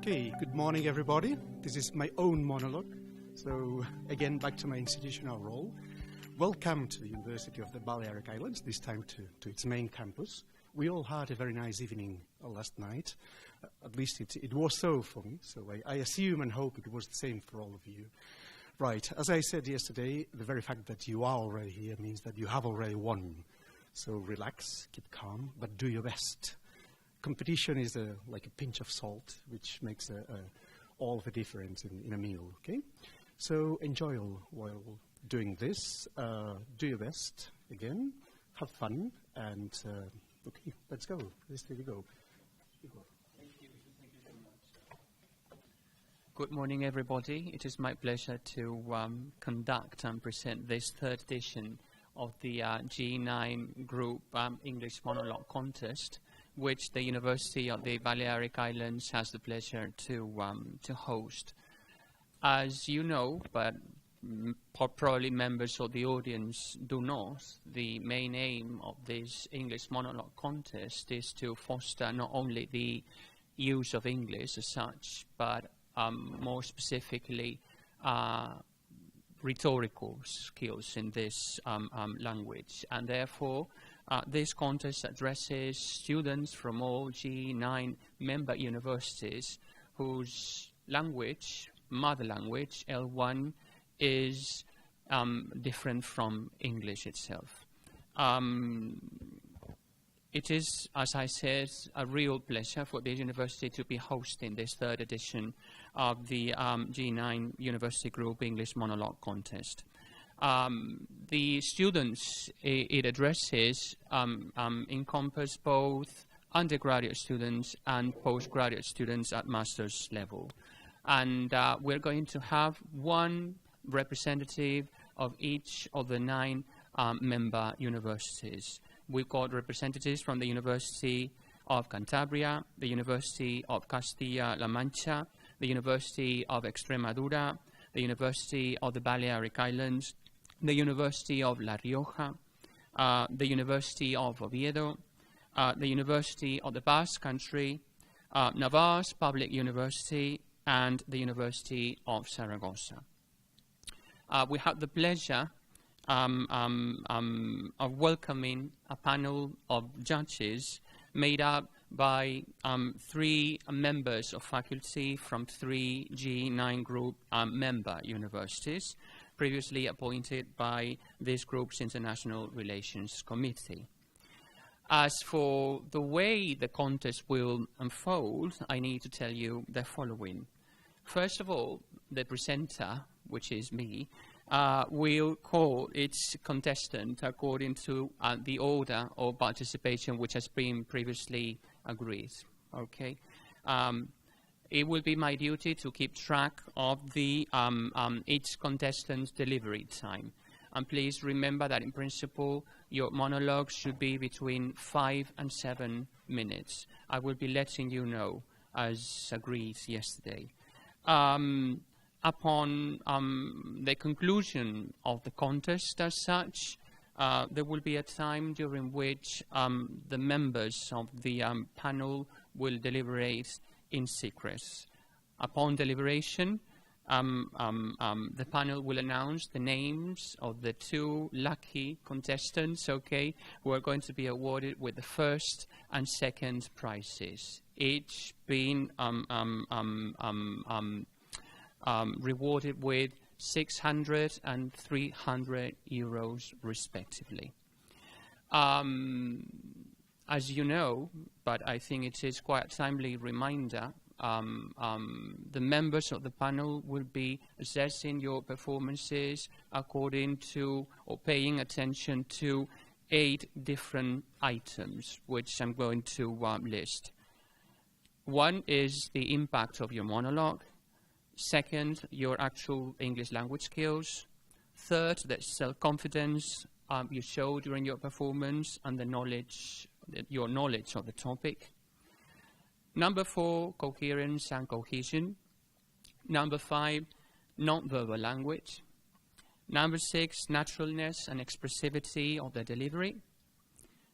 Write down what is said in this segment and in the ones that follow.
Okay, good morning everybody. This is my own monologue. So again, back to my institutional role. Welcome to the University of the Balearic Islands, this time to its main campus. We all had a very nice evening last night. At least it was so for me, so I assume and hope it was the same for all of you. Right, as I said yesterday, the very fact that you are already here means that you have already won. So relax, keep calm, but do your best. Competition is like a pinch of salt, which makes all the difference in a meal, okay? So enjoy while doing this. Do your best, again, have fun, and okay, let's go. Let's go. Thank you so much. Good morning, everybody. It is my pleasure to conduct and present this third edition of the G9 Group English Monologue Contest, which the University of the Balearic Islands has the pleasure to host. As you know, but probably members of the audience do not, the main aim of this English Monologue Contest is to foster not only the use of English as such, but more specifically rhetorical skills in this language. And therefore, this contest addresses students from all G9 member universities whose language, mother language, L1, is different from English itself. It is, as I said, a real pleasure for this university to be hosting this third edition of the G9 University Group English Monologue Contest. The students it addresses encompass both undergraduate students and postgraduate students at master's level. And we're going to have one representative of each of the 9 member universities. We've got representatives from the University of Cantabria, the University of Castilla-La Mancha, the University of Extremadura, the University of the Balearic Islands, the University of La Rioja, the University of Oviedo, the University of the Basque Country, Navarre's Public University, and the University of Saragossa. We have the pleasure of welcoming a panel of judges made up by 3 members of faculty from 3 G9 Group member universities, previously appointed by this group's International Relations Committee. As for the way the contest will unfold, I need to tell you the following. First of all, the presenter, which is me, will call its contestant according to the order of participation which has been previously agreed. Okay, it will be my duty to keep track of the each contestant's delivery time. And please remember that in principle your monologue should be between 5 and 7 minutes. I will be letting you know as agreed yesterday. Upon the conclusion of the contest as such, there will be a time during which the members of the panel will deliberate in secret. Upon deliberation, the panel will announce the names of the 2 lucky contestants, okay, who are going to be awarded with the first and second prizes, each being rewarded with 600 and 300 euros respectively. As you know, but I think it is quite a timely reminder, the members of the panel will be assessing your performances according to, or paying attention to, 8 different items, which I'm going to list. One is the impact of your monologue. Second, your actual English language skills. Third, the self-confidence you show during your performance and the knowledge, your knowledge of the topic. Number 4, coherence and cohesion. Number 5, non-verbal language. Number 6, naturalness and expressivity of the delivery.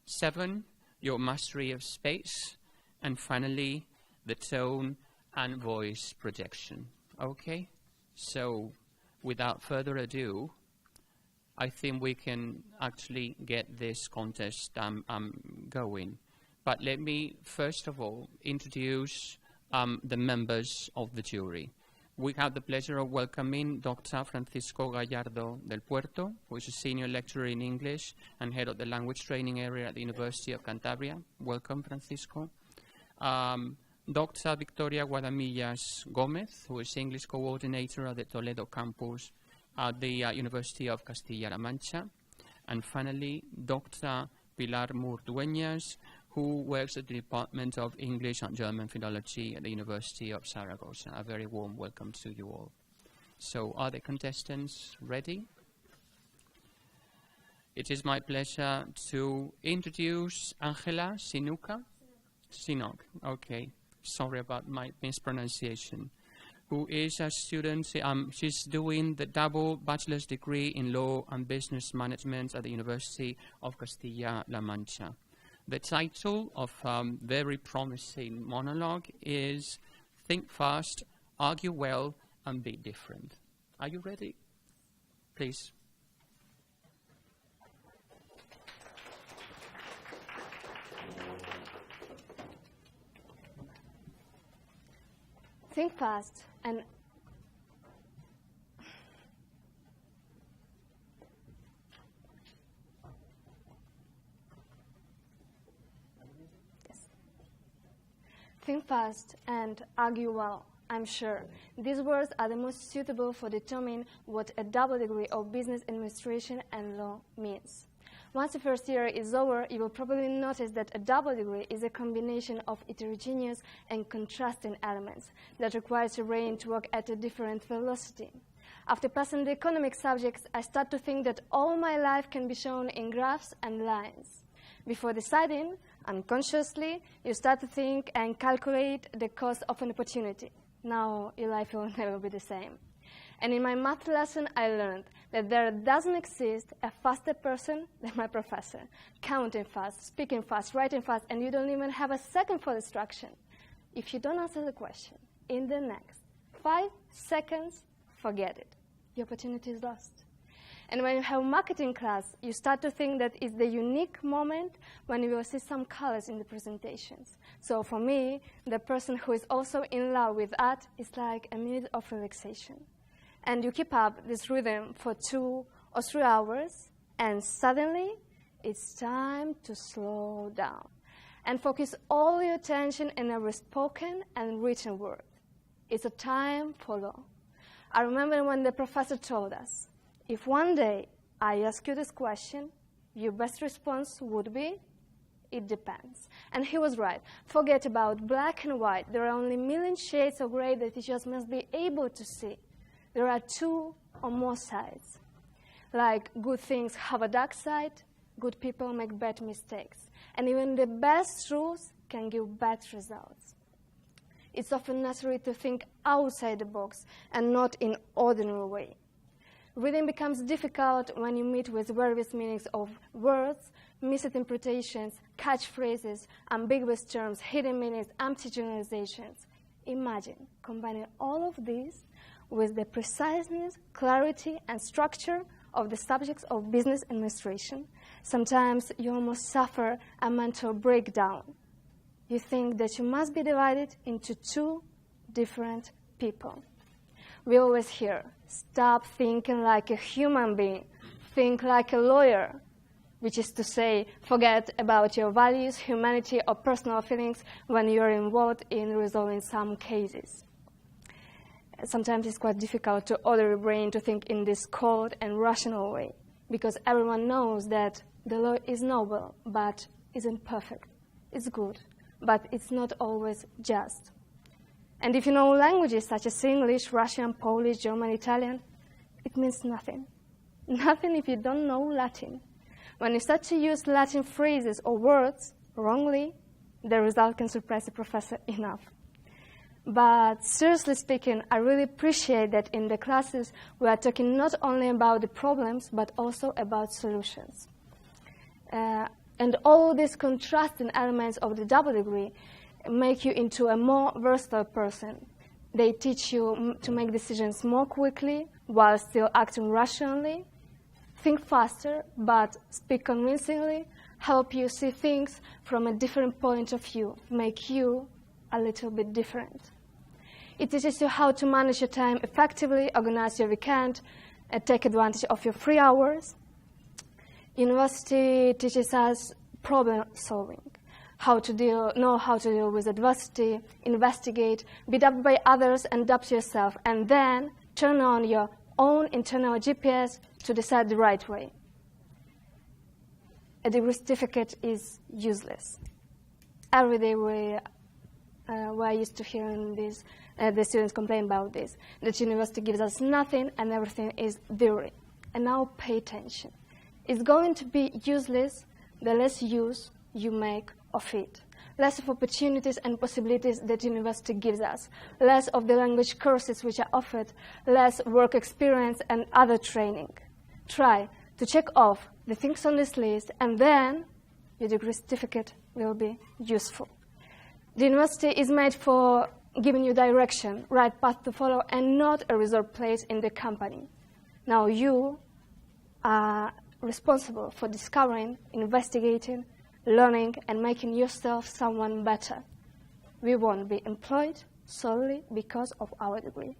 7, your mastery of space. And finally, the tone and voice projection. Okay? So, without further ado, I think we can actually get this contest going. But let me, first of all, introduce the members of the jury. We have the pleasure of welcoming Dr. Francisco Gallardo del Puerto, who is a senior lecturer in English and head of the language training area at the University of Cantabria. Welcome, Francisco. Dr. Victoria Guadamillas Gomez, who is English coordinator at the Toledo campus at the University of Castilla-La Mancha. And finally, Dr. Pilar Murdueñas, who works at the Department of English and German Philology at the University of Zaragoza. A very warm welcome to you all. So, are the contestants ready? It is my pleasure to introduce Angela Sinuka. Sinok, okay. Sorry about my mispronunciation. Who is a student, she's doing the double bachelor's degree in law and business management at the University of Castilla-La Mancha. The title of very promising monologue is Think Fast, Argue Well, and Be Different. Are you ready? Please. Think fast and think fast and argue well, I'm sure. These words are the most suitable for determining what a double degree of business administration and law means. Once the first year is over, you will probably notice that a double degree is a combination of heterogeneous and contrasting elements that requires your brain to work at a different velocity. After passing the economic subjects, I start to think that all my life can be shown in graphs and lines. Before deciding, unconsciously, you start to think and calculate the cost of an opportunity. Now, your life will never be the same. And in my math lesson, I learned that there doesn't exist a faster person than my professor. Counting fast, speaking fast, writing fast, and you don't even have a second for distraction. If you don't answer the question in the next 5 seconds, forget it. The opportunity is lost. And when you have marketing class, you start to think that it's the unique moment when you will see some colors in the presentations. So for me, the person who is also in love with art is like a minute of relaxation. And you keep up this rhythm for 2 or 3 hours, and suddenly it's time to slow down and focus all your attention in every spoken and written word. It's a time for law. I remember when the professor told us, if one day I ask you this question, your best response would be, it depends. And he was right. Forget about black and white. There are only a million shades of gray that you just must be able to see. There are 2 or more sides. Like good things have a dark side, good people make bad mistakes. And even the best rules can give bad results. It's often necessary to think outside the box and not in ordinary way. Reading becomes difficult when you meet with various meanings of words, misinterpretations, catchphrases, ambiguous terms, hidden meanings, empty generalizations. Imagine combining all of these with the preciseness, clarity, and structure of the subjects of business administration. Sometimes you almost suffer a mental breakdown. You think that you must be divided into 2 different people. We always hear, stop thinking like a human being, think like a lawyer, which is to say, forget about your values, humanity, or personal feelings when you're involved in resolving some cases. Sometimes it's quite difficult to order your brain to think in this cold and rational way, because everyone knows that the law is noble, but isn't perfect. It's good, but it's not always just. And if you know languages such as English, Russian, Polish, German, Italian, it means nothing. Nothing if you don't know Latin. When you start to use Latin phrases or words wrongly, the result can surprise the professor enough. But seriously speaking, I really appreciate that in the classes we are talking not only about the problems, but also about solutions. And all these contrasting elements of the double degree make you into a more versatile person. They teach you to make decisions more quickly while still acting rationally, think faster but speak convincingly, help you see things from a different point of view, make you a little bit different. It teaches you how to manage your time effectively, organize your weekend, take advantage of your free hours. University teaches us problem solving, know how to deal with adversity, investigate, be dubbed by others and adapt yourself, and then turn on your own internal GPS to decide the right way. A degree certificate is useless. Every day we are used to hearing this, the students complain about this, that university gives us nothing and everything is theory. And now pay attention. It's going to be useless the less use you make of it. Less of opportunities and possibilities that university gives us. Less of the language courses which are offered. Less work experience and other training. Try to check off the things on this list, and then your degree certificate will be useful. The university is made for giving you direction, right path to follow, and not a resort place in the company. Now you are responsible for discovering, investigating, learning, and making yourself someone better. We won't be employed solely because of our degree.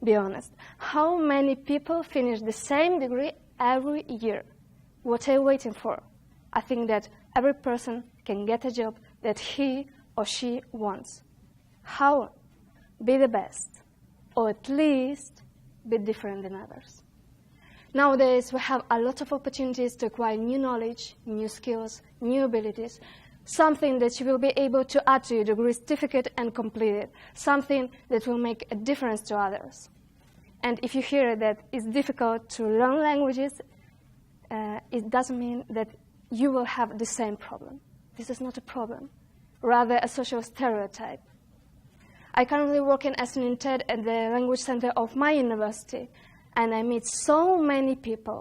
Be honest. How many people finish the same degree every year? What are you waiting for? I think that every person can get a job that he or she wants. How? Be the best, or at least be different than others. Nowadays, we have a lot of opportunities to acquire new knowledge, new skills, new abilities, something that you will be able to add to your degree certificate and complete it, something that will make a difference to others. And if you hear that it's difficult to learn languages, it doesn't mean that you will have the same problem. This is not a problem, rather a social stereotype. I currently working as an intern at the language center of my university, and I meet so many people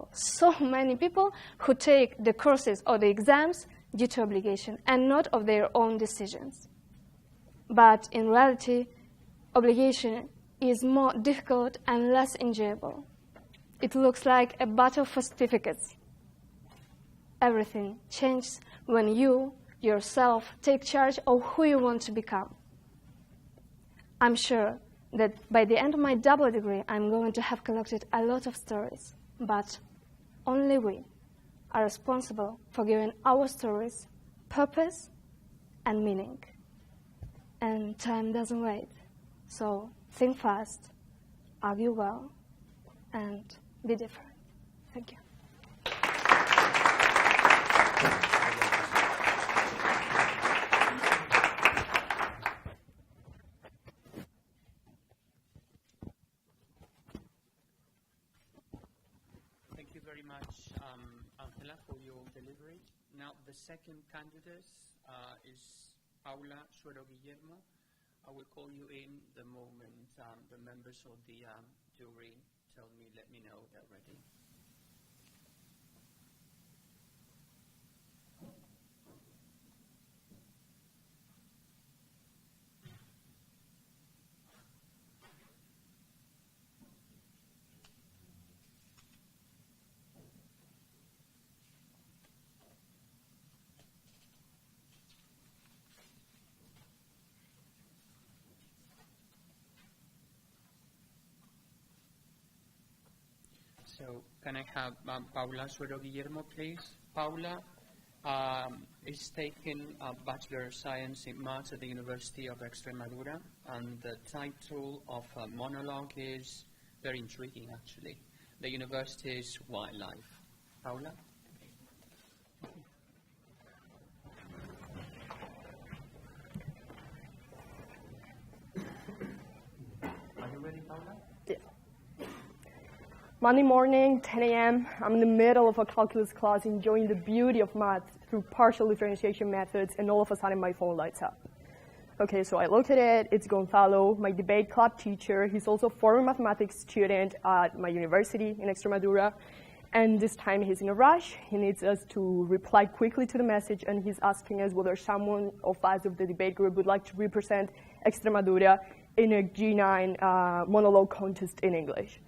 who take the courses or the exams due to obligation and not of their own decisions. But in reality, obligation is more difficult and less enjoyable. It looks like a battle for certificates. Everything changes when you, yourself, take charge of who you want to become. I'm sure that by the end of my double degree, I'm going to have collected a lot of stories, but only we are responsible for giving our stories purpose and meaning. And time doesn't wait, so think fast, argue well, and be different. Thank you. Thank you very much, Angela, for your delivery. Now, the second candidate is Paula Suero Guillermo. I will call you in the moment the members of the jury let me know they're ready. So can I have Paula Suero Guillermo, please? Paula is taking a Bachelor of Science in Maths at the University of Extremadura, and the title of her monologue is very intriguing, actually. The university's wildlife. Paula? Are you ready, Paula? Yeah. Monday morning, 10 a.m., I'm in the middle of a calculus class enjoying the beauty of math through partial differentiation methods, and all of a sudden my phone lights up. Okay, so I look at it, it's Gonzalo, my debate club teacher. He's also a former mathematics student at my university in Extremadura. And this time he's in a rush. He needs us to reply quickly to the message, and he's asking us whether someone of us of the debate group would like to represent Extremadura in a G9 monologue contest in English.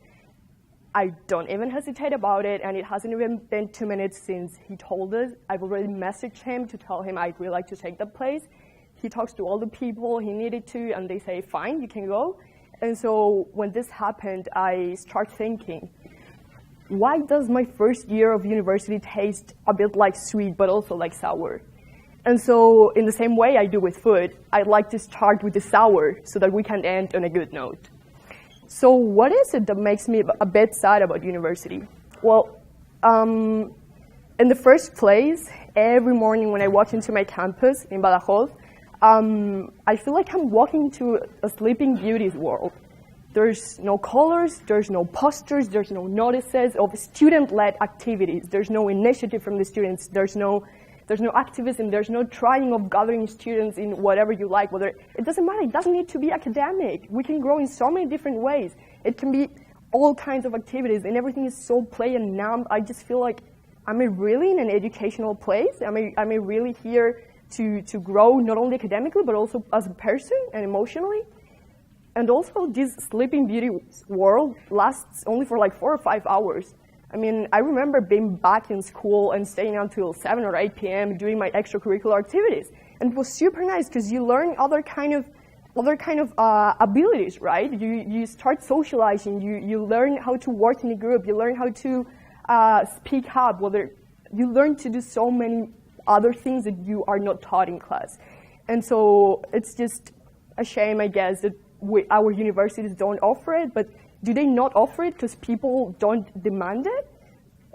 I don't even hesitate about it, and it hasn't even been 2 minutes since he told us. I've already messaged him to tell him I'd really like to take that place. He talks to all the people he needed to, and they say, fine, you can go. And so when this happened, I start thinking, why does my first year of university taste a bit like sweet, but also like sour? And so in the same way I do with food, I'd like to start with the sour so that we can end on a good note. So what is it that makes me a bit sad about university? Well, in the first place, every morning when I walk into my campus in Badajoz, I feel like I'm walking into a Sleeping Beauty's world. There's no colors, there's no posters, there's no notices of student-led activities. There's no initiative from the students. There's no activism. There's no trying of gathering students in whatever you like. Whether it doesn't matter. It doesn't need to be academic. We can grow in so many different ways. It can be all kinds of activities, and everything is so play and numb. I just feel like, am I really in an educational place? Am I really here to grow not only academically but also as a person and emotionally? And also, this Sleeping Beauty world lasts only for like 4 or 5 hours. I mean, I remember being back in school and staying until 7 or 8 p.m. doing my extracurricular activities. And it was super nice because you learn other kind of abilities, right? You start socializing, you learn how to work in a group, you learn how to speak up, you learn to do so many other things that you are not taught in class. And so it's just a shame, I guess, that our universities don't offer it, but do they not offer it because people don't demand it?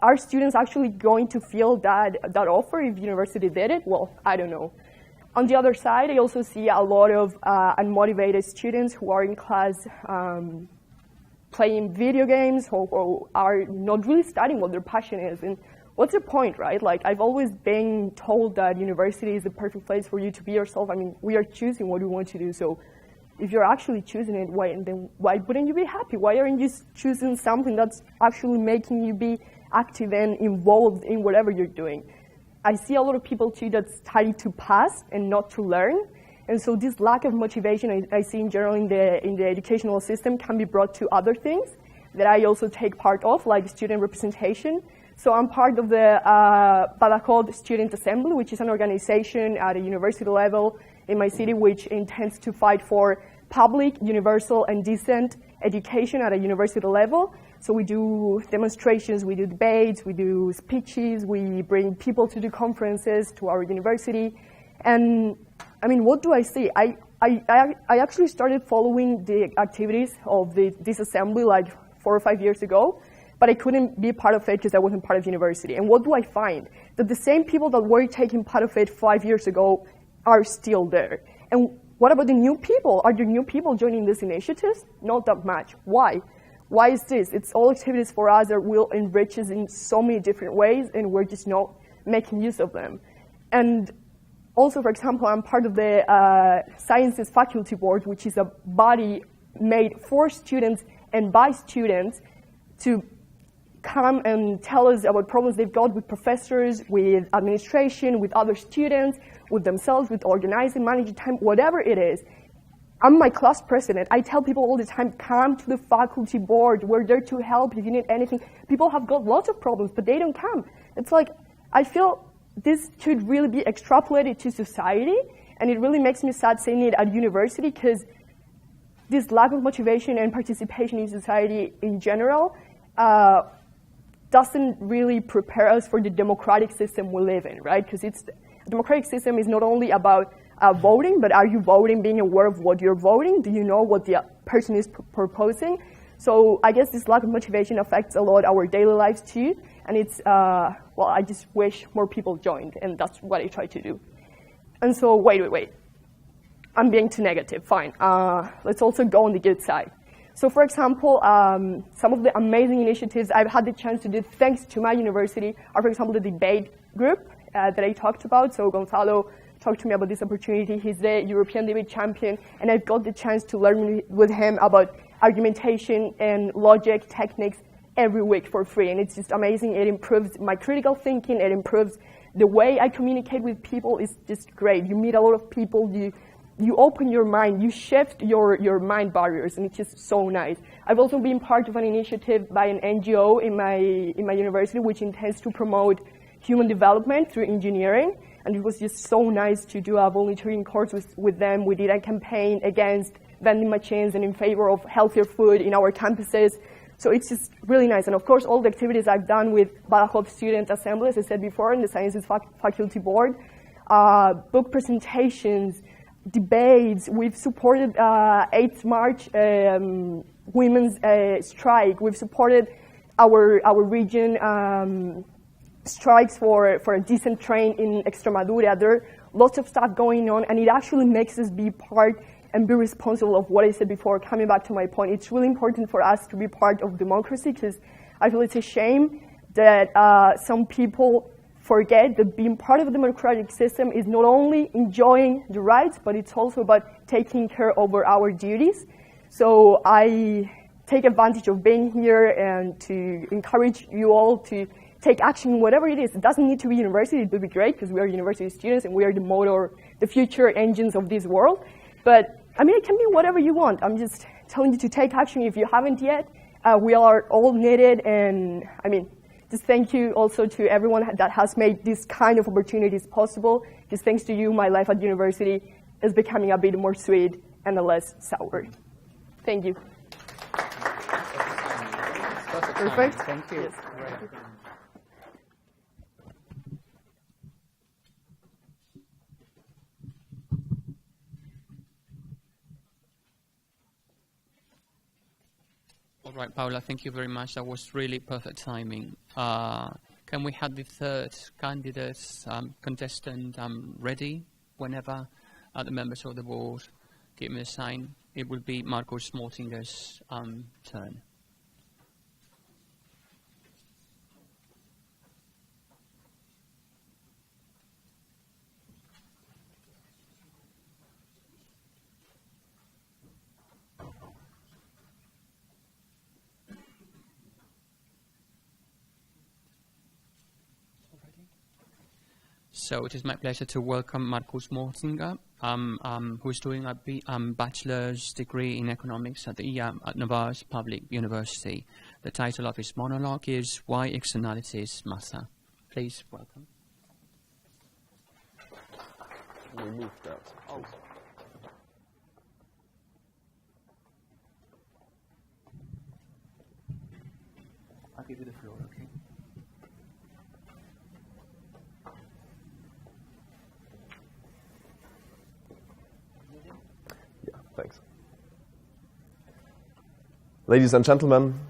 Are students actually going to feel that offer if university did it? Well, I don't know. On the other side, I also see a lot of unmotivated students who are in class playing video games or are not really studying what their passion is. And what's the point, right? Like, I've always been told that university is the perfect place for you to be yourself. I mean, we are choosing what we want to do, so if you're actually choosing it, why wouldn't you be happy? Why aren't you choosing something that's actually making you be active and involved in whatever you're doing? I see a lot of people too that study to pass and not to learn. And so this lack of motivation I see in general in the educational system can be brought to other things that I also take part of, like student representation. So I'm part of the Badajoz Student Assembly, which is an organization at a university level in my city which intends to fight for public, universal, and decent education at a university level. So we do demonstrations, we do debates, we do speeches, we bring people to do conferences to our university. And I mean, what do I see? I actually started following the activities of this assembly like 4 or 5 years ago, but I couldn't be part of it because I wasn't part of university. And what do I find? That the same people that were taking part of it 5 years ago are still there. And what about the new people? Are there new people joining these initiatives? Not that much. Why? Why is this? It's all activities for us that will enrich us in so many different ways, and we're just not making use of them. And also, for example, I'm part of the Sciences Faculty Board, which is a body made for students and by students to come and tell us about problems they've got with professors, with administration, with other students, with themselves, with organizing, managing time, whatever it is. I'm my class president. I tell people all the time, come to the faculty board. We're there to help if you need anything. People have got lots of problems, but they don't come. It's like, I feel this should really be extrapolated to society, and it really makes me sad seeing it at university because this lack of motivation and participation in society in general doesn't really prepare us for the democratic system we live in, right? Because the democratic system is not only about voting, but are you voting being aware of what you're voting? Do you know what the person is proposing? So I guess this lack of motivation affects a lot our daily lives too. And it's, well, I just wish more people joined, and that's what I try to do. And so, wait. I'm being too negative, fine. Let's also go on the good side. So for example, some of the amazing initiatives I've had the chance to do thanks to my university are, for example, the debate group that I talked about. So Gonzalo talked to me about this opportunity. He's the European debate champion, and I've got the chance to learn with him about argumentation and logic techniques every week for free, and it's just amazing. It improves my critical thinking, it improves the way I communicate with people. Is just great. You meet a lot of people, you open your mind, you shift your mind barriers, and it's just so nice. I've also been part of an initiative by an NGO in my university, which intends to promote human development through engineering, and it was just so nice to do a volunteering course with them. We did a campaign against vending machines and in favor of healthier food in our campuses. So it's just really nice. And of course, all the activities I've done with Badajoz Student Assembly, as I said before, in the Sciences Faculty Board, book presentations, debates. We've supported 8th March women's strike. We've supported our region strikes for a decent train in Extremadura. There are lots of stuff going on, and it actually makes us be part and be responsible of what I said before. Coming back to my point, it's really important for us to be part of democracy, because I feel it's a shame that some people forget that being part of a democratic system is not only enjoying the rights, but it's also about taking care of our duties. So I take advantage of being here and to encourage you all to take action, whatever it is. It doesn't need to be university. It would be great, because we are university students and we are the motor, the future engines of this world. But I mean, it can be whatever you want. I'm just telling you to take action if you haven't yet. We are all needed, and I mean, just thank you also to everyone that has made this kind of opportunities possible. Just thanks to you, my life at university is becoming a bit more sweet and less sour. Thank you. Perfect. Thank you. Yes. All right, Paula, thank you very much. That was really perfect timing. Can we have the third candidate, contestant ready whenever the members of the board give me a sign? It will be Marcus Mortinger's turn. So it is my pleasure to welcome Marcus Mortinger, who is doing a bachelor's degree in economics at Navarre's Public University. The title of his monologue is Why Externalities Matter. Please welcome. Remove that. Oh. I'll give you the floor, okay? Thanks. Ladies and gentlemen,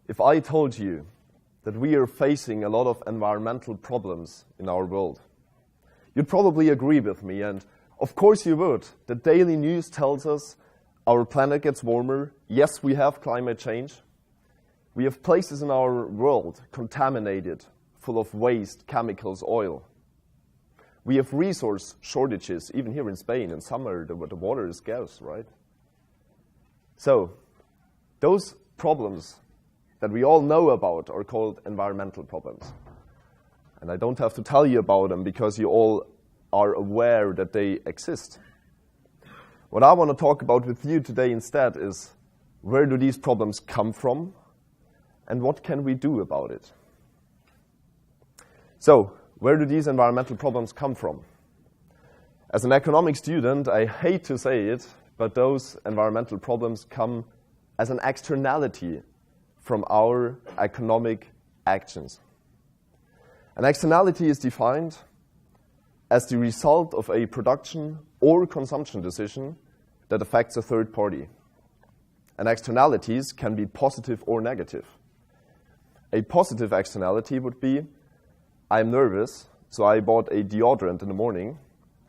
if I told you that we are facing a lot of environmental problems in our world, you'd probably agree with me, and of course you would. The daily news tells us our planet gets warmer. Yes, we have climate change. We have places in our world contaminated, full of waste, chemicals, oil. We have resource shortages, even here in Spain. In summer, the water is scarce, right? So, those problems that we all know about are called environmental problems. And I don't have to tell you about them because you all are aware that they exist. What I want to talk about with you today instead is, where do these problems come from? And what can we do about it? So, where do these environmental problems come from? As an economics student, I hate to say it, but those environmental problems come as an externality from our economic actions. An externality is defined as the result of a production or consumption decision that affects a third party. And externalities can be positive or negative. A positive externality would be, I'm nervous, so I bought a deodorant in the morning,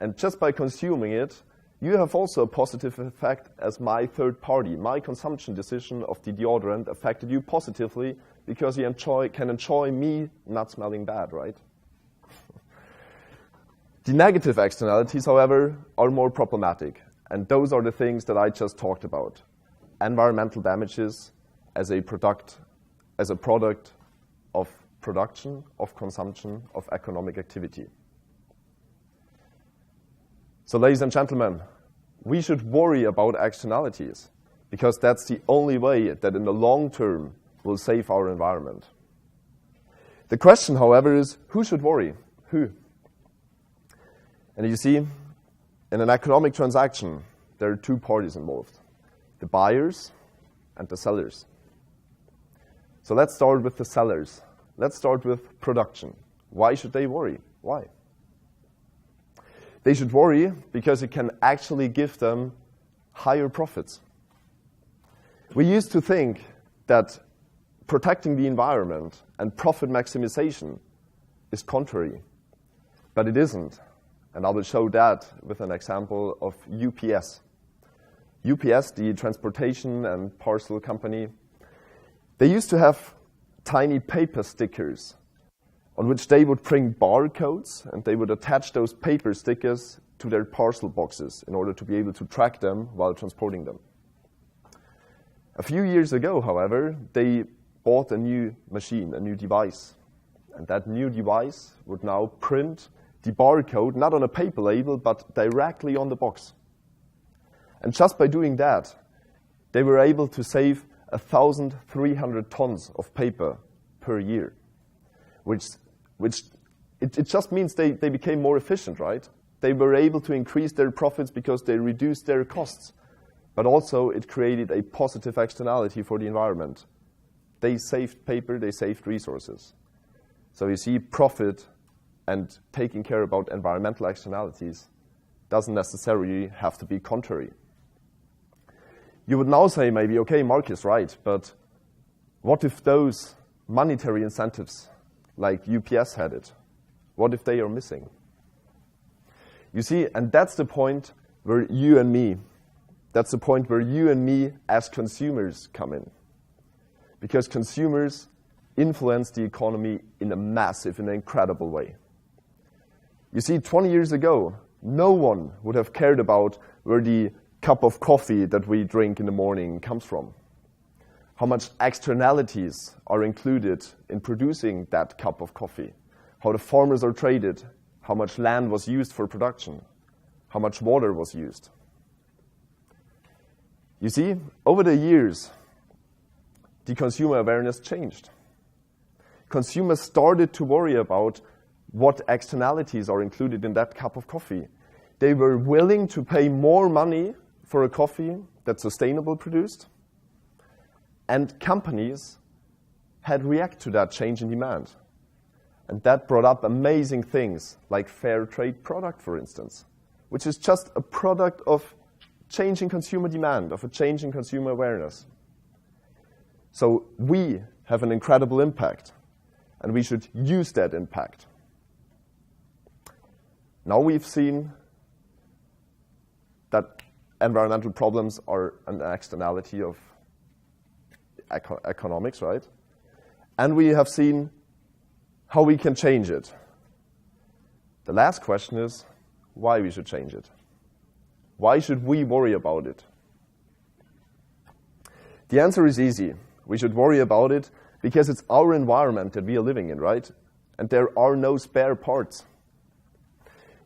and just by consuming it, you have also a positive effect as my third party. My consumption decision of the deodorant affected you positively because you can enjoy me not smelling bad, right? The negative externalities, however, are more problematic, and those are the things that I just talked about. Environmental damages as a product as a product of production, of consumption, of economic activity. So ladies and gentlemen, we should worry about externalities because that's the only way that in the long term will save our environment. The question, however, is who should worry? Who? And you see, in an economic transaction, there are two parties involved, the buyers and the sellers. So let's start with the sellers. Let's start with production. Why should they worry? Why? They should worry because it can actually give them higher profits. We used to think that protecting the environment and profit maximization is contrary, but it isn't. And I will show that with an example of UPS. UPS, the transportation and parcel company, they used to have tiny paper stickers on which they would print barcodes, and they would attach those paper stickers to their parcel boxes in order to be able to track them while transporting them. A few years ago, however, they bought a new machine, a new device. And that new device would now print the barcode, not on a paper label, but directly on the box. And just by doing that, they were able to save 1,300 tons of paper per year, which it just means they became more efficient, right? They were able to increase their profits because they reduced their costs, but also it created a positive externality for the environment. They saved paper, they saved resources. So you see, profit and taking care about environmental externalities doesn't necessarily have to be contrary. You would now say maybe, okay, Mark is right, but what if those monetary incentives like UPS had it? What if they are missing? You see, and that's the point where you and me as consumers come in. Because consumers influence the economy in a massive and incredible way. You see, 20 years ago, no one would have cared about where the cup of coffee that we drink in the morning comes from. How much externalities are included in producing that cup of coffee, how the farmers are traded, how much land was used for production, how much water was used. You see, over the years, the consumer awareness changed. Consumers started to worry about what externalities are included in that cup of coffee. They were willing to pay more money for a coffee that's sustainable produced, and companies had reacted to that change in demand. And that brought up amazing things like fair trade product, for instance, which is just a product of changing consumer demand, of a change in consumer awareness. So we have an incredible impact, and we should use that impact. Now we've seen that environmental problems are an externality of economics, right? And we have seen how we can change it. The last question is why we should change it. Why should we worry about it? The answer is easy. We should worry about it because it's our environment that we are living in, right? And there are no spare parts.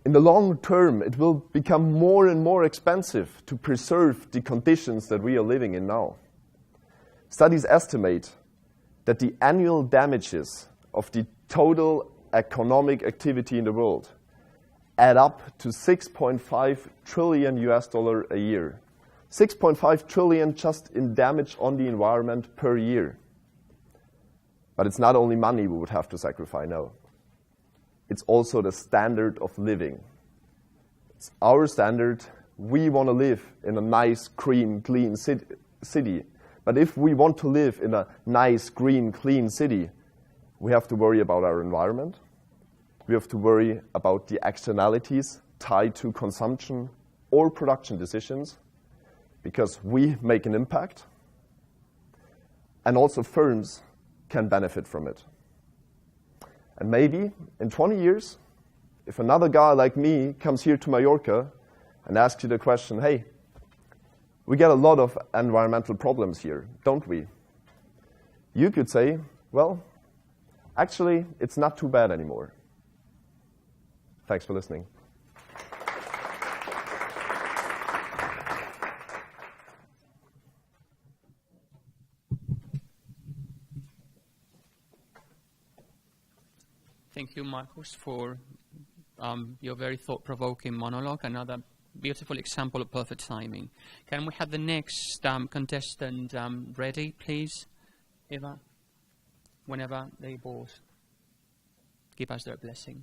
In the long term, it will become more and more expensive to preserve the conditions that we are living in now. Studies estimate that the annual damages of the total economic activity in the world add up to $6.5 trillion a year. 6.5 trillion just in damage on the environment per year. But it's not only money we would have to sacrifice, no. It's also the standard of living. It's our standard. We want to live in a nice, green, clean city. But if we want to live in a nice, green, clean city, we have to worry about our environment. We have to worry about the externalities tied to consumption or production decisions, because we make an impact, and also firms can benefit from it. And maybe in 20 years, if another guy like me comes here to Mallorca and asks you the question, hey, we get a lot of environmental problems here, don't we? you could say, well, actually, it's not too bad anymore. Thanks for listening. Thank you, Marcus, for your very thought-provoking monologue. Another beautiful example of perfect timing. Can we have the next contestant ready, please? Eva, whenever they both give us their blessing.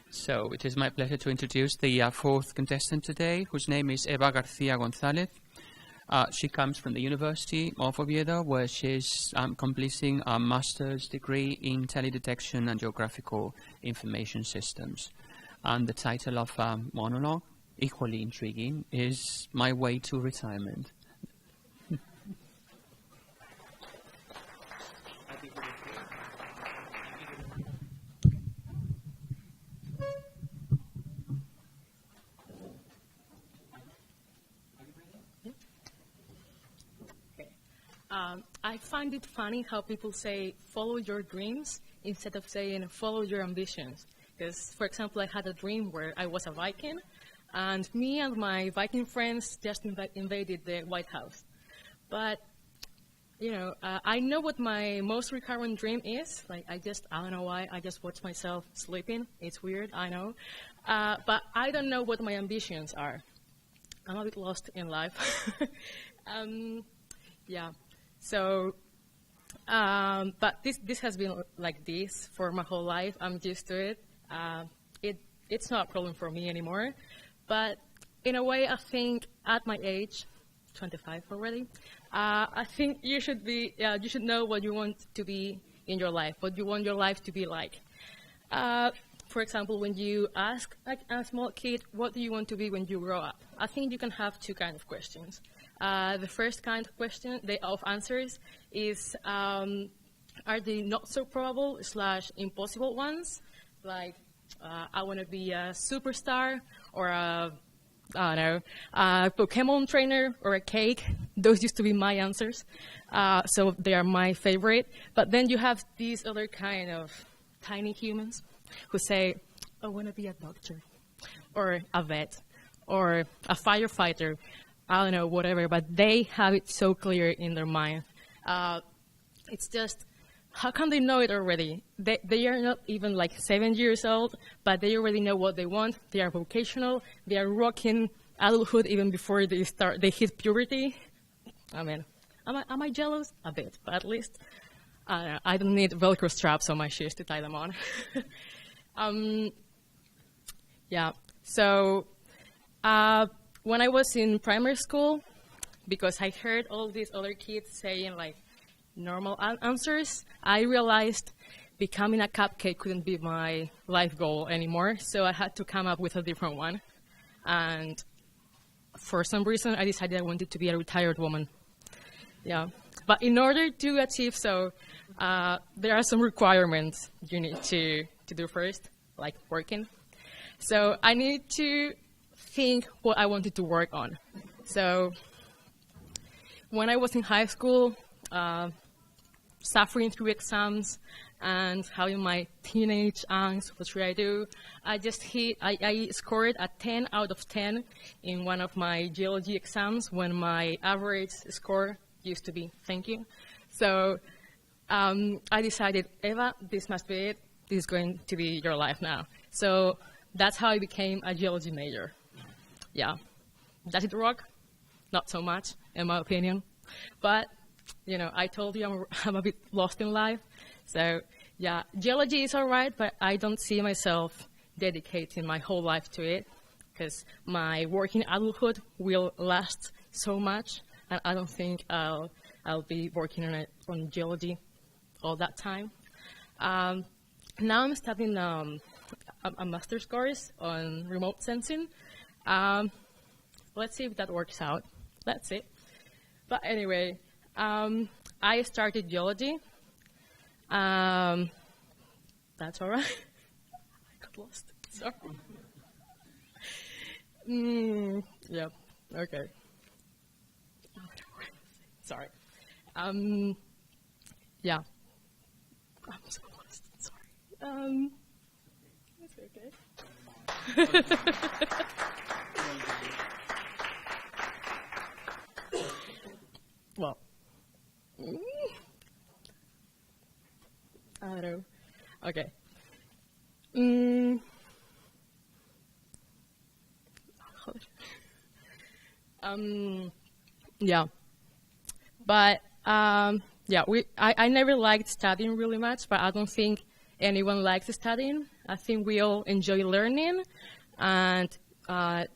So it is my pleasure to introduce the fourth contestant today, whose name is Eva García González. She comes from the University of Oviedo, where she's completing a master's degree in teledetection and geographical information systems. And the title of her monologue, equally intriguing, is My Way to Retirement. I find it funny how people say, follow your dreams, instead of saying, follow your ambitions. Because, for example, I had a dream where I was a Viking, and me and my Viking friends just invaded the White House. But, you know, I know what my most recurrent dream is. Like, I don't know why, I just watch myself sleeping. It's weird, I know. But I don't know what my ambitions are. I'm a bit lost in life. Yeah. So, but this has been like this for my whole life. I'm used to it. It's not a problem for me anymore. But in a way, I think at my age, 25 already, I think you should know what you want to be in your life, what you want your life to be like. For example, when you ask like a small kid, what do you want to be when you grow up? I think you can have two kinds of questions. The first kind of question, of answers, is are they not so probable / impossible ones? Like, I want to be a superstar, or a Pokemon trainer, or a cake. Those used to be my answers, so they are my favorite. But then you have these other kind of tiny humans who say, I want to be a doctor, or a vet, or a firefighter. I don't know, whatever, but they have it so clear in their mind. It's just, how can they know it already? They are not even like 7 years old, but they already know what they want. They are vocational. They are rocking adulthood even before they hit puberty. I mean, am I jealous? A bit, but at least I don't need Velcro straps on my shoes to tie them on. Yeah, so when I was in primary school, because I heard all these other kids saying like normal answers, I realized becoming a cupcake couldn't be my life goal anymore, so I had to come up with a different one. And for some reason, I decided I wanted to be a retired woman. Yeah, but in order to achieve so, there are some requirements you need to do first, like working. So I needed to think what I wanted to work on. So when I was in high school, suffering through exams and having my teenage angst, what should I do? I scored a 10 out of 10 in one of my geology exams when my average score used to be, thank you. So I decided, Eva, this must be it. This is going to be your life now. So that's how I became a geology major. Yeah. Does it rock? Not so much, in my opinion. But, you know, I told you I'm a bit lost in life. So, yeah, geology is all right, but I don't see myself dedicating my whole life to it, because my working adulthood will last so much, and I don't think I'll be working on geology all that time. Now I'm studying a master's course on remote sensing. Let's see if that works out. That's it. But anyway, I started geology. That's all right. I got lost. Sorry. Yep. Okay. Sorry. Yeah. I'm so lost. Sorry. It's okay. Well. I don't know. Okay. Yeah. But yeah, I never liked studying really much, but I don't think anyone likes studying. I think we all enjoy learning and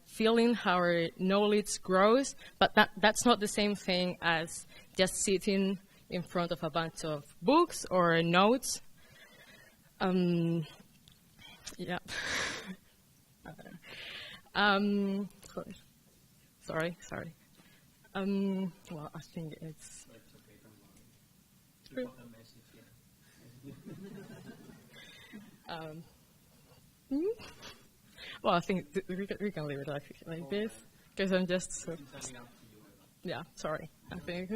feeling how our knowledge grows, but that's not the same thing as just sitting in front of a bunch of books or notes. Yeah. Sorry. Well, I think it's true. Well, I think we can leave it like this, because I'm just so, yeah, sorry. I think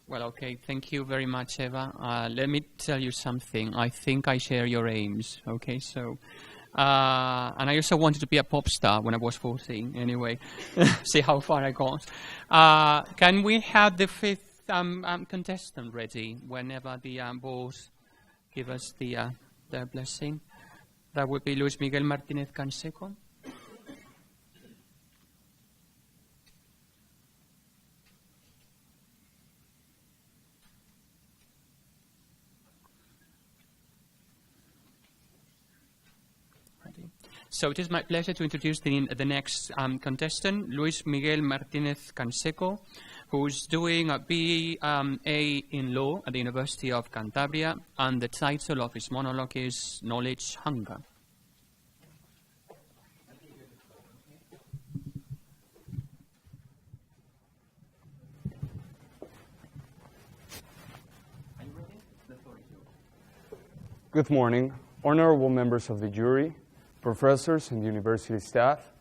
Well, okay, thank you very much, Eva. Let me tell you something. I think I share your aims, okay? So, and I also wanted to be a pop star when I was 14, anyway. See how far I got. Can we have the fifth contestant ready whenever the board give us their blessing? That would be Luis Miguel Martinez Canseco. So it is my pleasure to introduce the next contestant, Luis Miguel Martinez Canseco, who's doing a BA in Law at the University of Cantabria, and the title of his monologue is Knowledge Hunger. Good morning, honorable members of the jury, professors and university staff,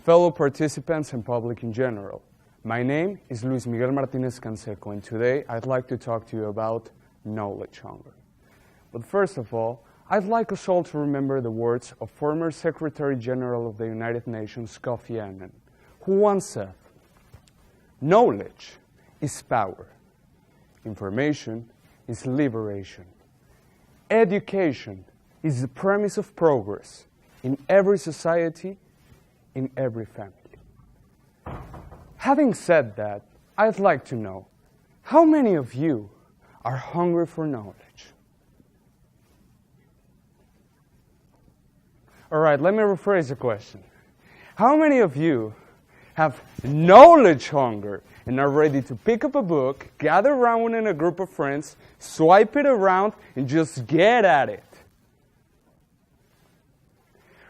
fellow participants and public in general. My name is Luis Miguel Martinez Canseco, and today I'd like to talk to you about knowledge hunger. But first of all, I'd like us all to remember the words of former Secretary General of the United Nations, Kofi Annan, who once said, "Knowledge is power. Information is liberation. Education is the premise of progress in every society, in every family." Having said that, I'd like to know, how many of you are hungry for knowledge? All right, let me rephrase the question. How many of you have knowledge hunger and are ready to pick up a book, gather around in a group of friends, swipe it around, and just get at it?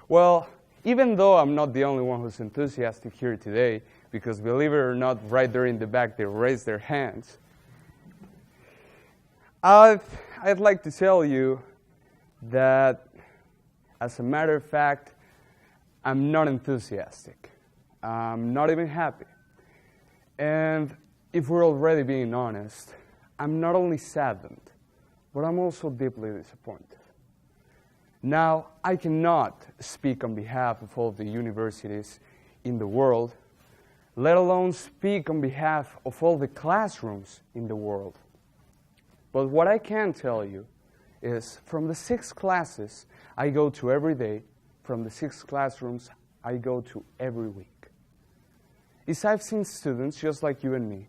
Well, even though I'm not the only one who's enthusiastic here today, because believe it or not, right there in the back, they raised their hands, I'd like to tell you that, as a matter of fact, I'm not enthusiastic. I'm not even happy. And if we're already being honest, I'm not only saddened, but I'm also deeply disappointed. Now, I cannot speak on behalf of all the universities in the world, let alone speak on behalf of all the classrooms in the world. But what I can tell you is, from the 6 classes I go to every day, from the 6 classrooms I go to every week, is I've seen students just like you and me,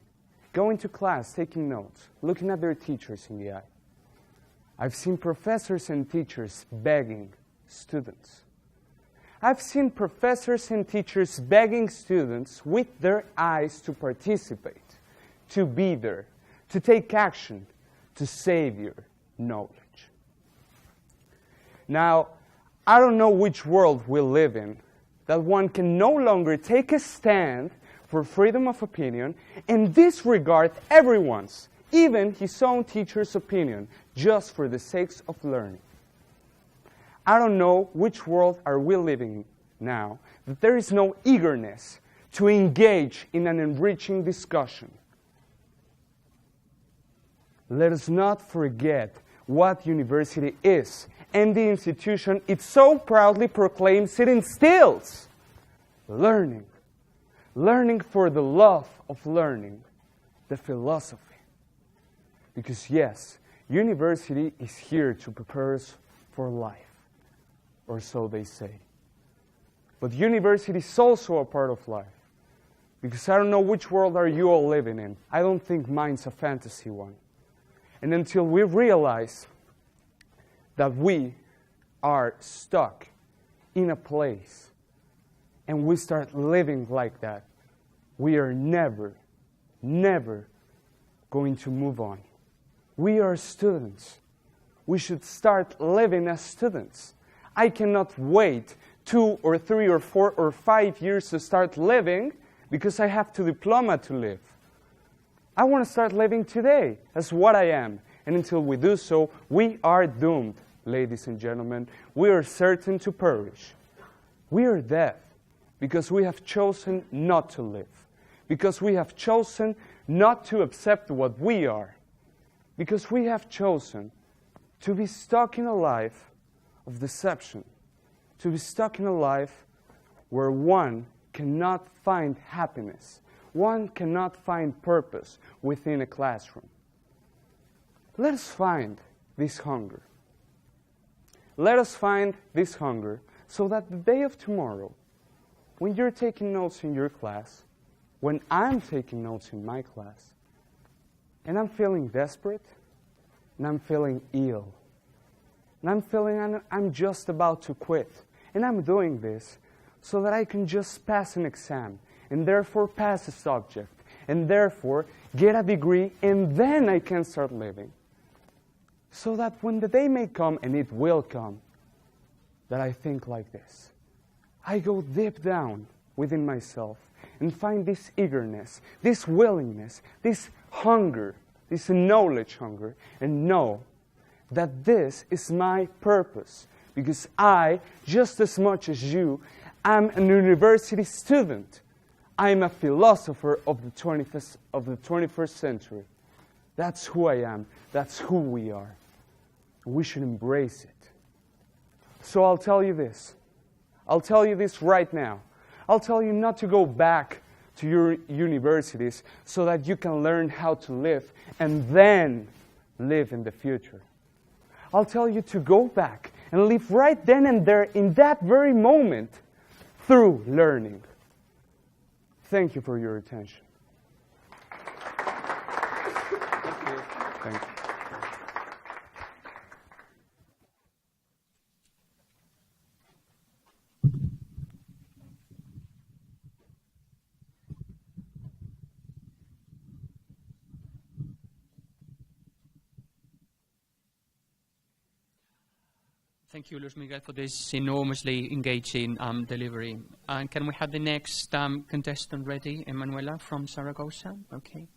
going to class, taking notes, looking at their teachers in the eye. I've seen professors and teachers begging students. I've seen professors and teachers begging students with their eyes to participate, to be there, to take action, to save your knowledge. Now, I don't know which world we live in, that one can no longer take a stand for freedom of opinion and disregard everyone's, even his own teacher's opinion, just for the sake of learning. I don't know which world are we living in now, that there is no eagerness to engage in an enriching discussion. Let us not forget what university is and the institution it so proudly proclaims it instills. Learning. Learning for the love of learning, the philosophy. Because yes, university is here to prepare us for life, or so they say. But university is also a part of life. Because I don't know which world are you all living in. I don't think mine's a fantasy one. And until we realize that we are stuck in a place and we start living like that, we are never, never going to move on. We are students. We should start living as students. I cannot wait 2 or 3 or 4 or 5 years to start living because I have the diploma to live. I want to start living today as what I am. And until we do so, we are doomed, ladies and gentlemen. We are certain to perish. We are dead because we have chosen not to live. Because we have chosen not to accept what we are. Because we have chosen to be stuck in a life of deception. To be stuck in a life where one cannot find happiness. One cannot find purpose within a classroom. Let us find this hunger. Let us find this hunger so that the day of tomorrow, when you're taking notes in your class, when I'm taking notes in my class, and I'm feeling desperate, and I'm feeling ill, and I'm feeling I'm just about to quit, and I'm doing this so that I can just pass an exam, and therefore pass a subject, and therefore get a degree, and then I can start living. So that when the day may come, and it will come, that I think like this. I go deep down within myself and find this eagerness, this willingness, this hunger, this knowledge hunger, and know that this is my purpose. Because I, just as much as you, am an university student. I am a philosopher of the 21st century. That's who I am. That's who we are. We should embrace it. So I'll tell you this. I'll tell you this right now. I'll tell you not to go back to your universities so that you can learn how to live and then live in the future. I'll tell you to go back and live right then and there in that very moment through learning. Thank you for your attention. Thank you. Thank you, Luis Miguel, for this enormously engaging delivery. And can we have the next contestant ready, Emanuela from Zaragoza? Okay.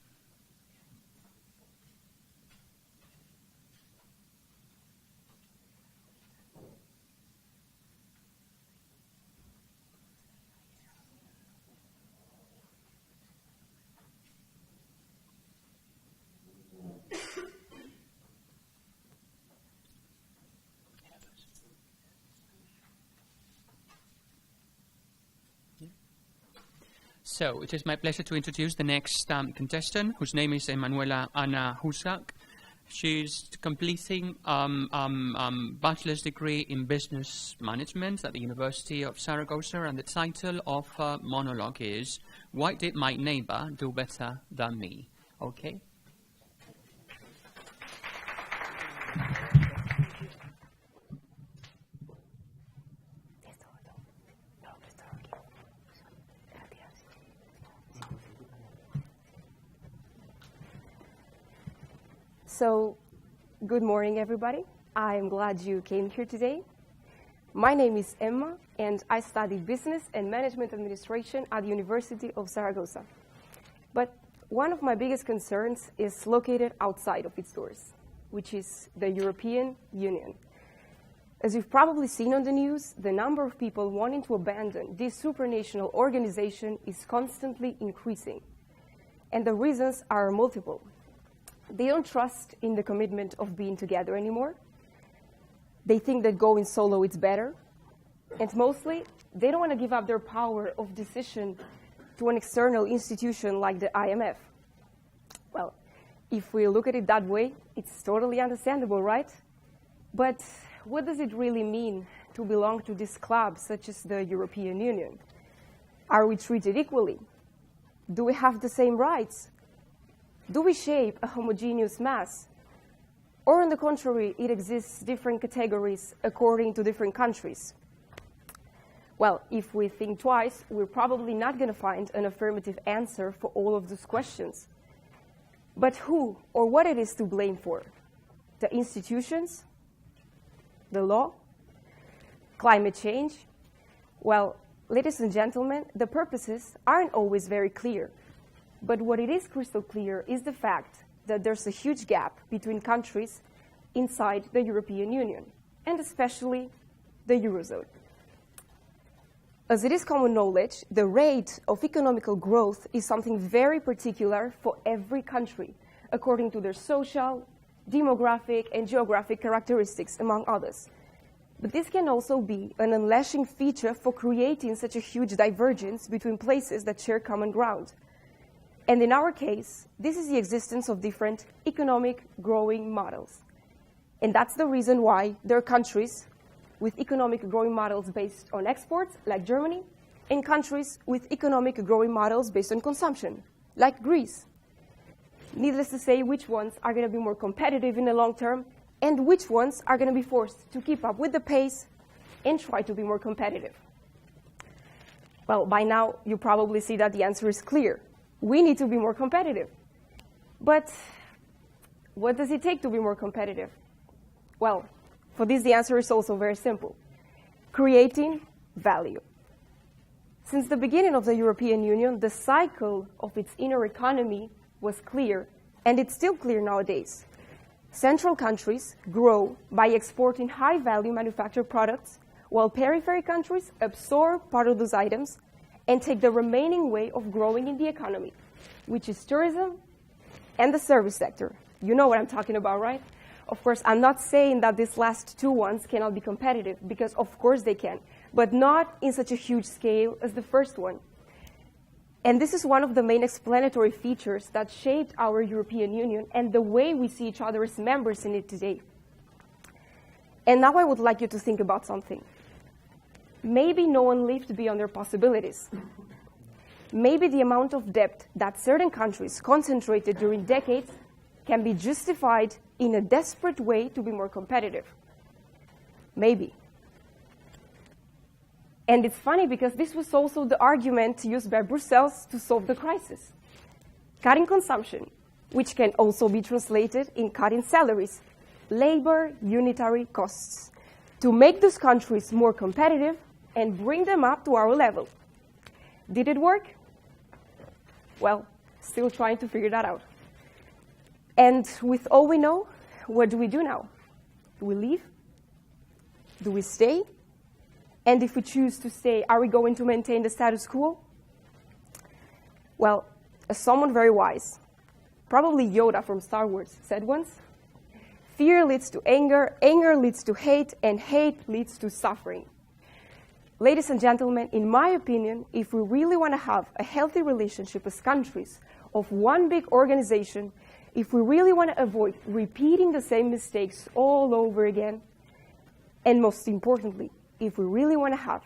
So it is my pleasure to introduce the next contestant, whose name is Emanuela Ana Husak. She's completing bachelor's degree in business management at the University of Zaragoza, and the title of her monologue is "Why Did My Neighbor Do Better Than Me?" Okay. So, good morning, everybody. I'm glad you came here today. My name is Emma, and I study Business and Management Administration at the University of Zaragoza. But one of my biggest concerns is located outside of its doors, which is the European Union. As you've probably seen on the news, the number of people wanting to abandon this supranational organization is constantly increasing. And the reasons are multiple. They don't trust in the commitment of being together anymore. They think that going solo is better. And mostly, they don't want to give up their power of decision to an external institution like the IMF. Well, if we look at it that way, it's totally understandable, right? But what does it really mean to belong to this club, such as the European Union? Are we treated equally? Do we have the same rights? Do we shape a homogeneous mass? Or on the contrary, it exists different categories according to different countries? Well, if we think twice, we're probably not going to find an affirmative answer for all of those questions. But who or what it is to blame for? The institutions? The law? Climate change? Well, ladies and gentlemen, the purposes aren't always very clear. But what it is crystal clear is the fact that there's a huge gap between countries inside the European Union, and especially the Eurozone. As it is common knowledge, the rate of economical growth is something very particular for every country, according to their social, demographic, and geographic characteristics, among others. But this can also be an unleashing feature for creating such a huge divergence between places that share common ground. And in our case, this is the existence of different economic growing models. And that's the reason why there are countries with economic growing models based on exports, like Germany, and countries with economic growing models based on consumption, like Greece. Needless to say, which ones are going to be more competitive in the long term, and which ones are going to be forced to keep up with the pace and try to be more competitive. Well, by now, you probably see that the answer is clear. We need to be more competitive. But what does it take to be more competitive? Well, for this, the answer is also very simple. Creating value. Since the beginning of the European Union, the cycle of its inner economy was clear, and it's still clear nowadays. Central countries grow by exporting high-value manufactured products, while periphery countries absorb part of those items and take the remaining way of growing in the economy, which is tourism and the service sector. You know what I'm talking about, right? Of course, I'm not saying that these last two ones cannot be competitive, because of course they can, but not in such a huge scale as the first one. And this is one of the main explanatory features that shaped our European Union and the way we see each other as members in it today. And now I would like you to think about something. Maybe no one lived beyond their possibilities. Maybe the amount of debt that certain countries concentrated during decades can be justified in a desperate way to be more competitive. Maybe. And it's funny because this was also the argument used by Brussels to solve the crisis. Cutting consumption, which can also be translated in cutting salaries, labor unitary costs, to make those countries more competitive and bring them up to our level. Did it work? Well, still trying to figure that out. And with all we know, what do we do now? Do we leave? Do we stay? And if we choose to stay, are we going to maintain the status quo? Well, as someone very wise, probably Yoda from Star Wars, said once, fear leads to anger, anger leads to hate, and hate leads to suffering. Ladies and gentlemen, in my opinion, if we really want to have a healthy relationship as countries of one big organization, if we really want to avoid repeating the same mistakes all over again, and most importantly, if we really want to have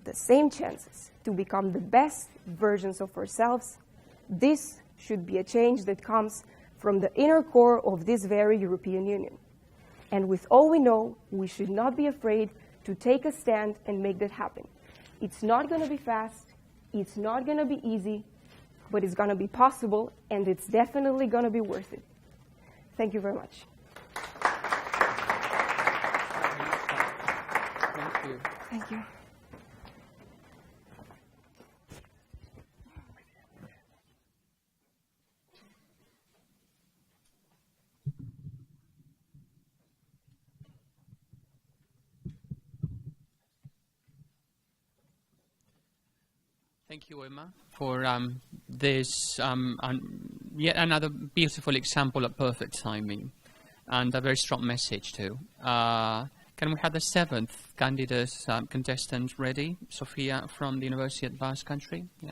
the same chances to become the best versions of ourselves, this should be a change that comes from the inner core of this very European Union. And with all we know, we should not be afraid to take a stand and make that happen. It's not going to be fast, it's not going to be easy, but it's going to be possible, and it's definitely going to be worth it. Thank you very much. Thank you. Thank you. Thank you, Emma, for this yet another beautiful example of perfect timing and a very strong message too. Can we have the seventh candidate contestant ready? Sofia from the University of Basque Country. Yeah.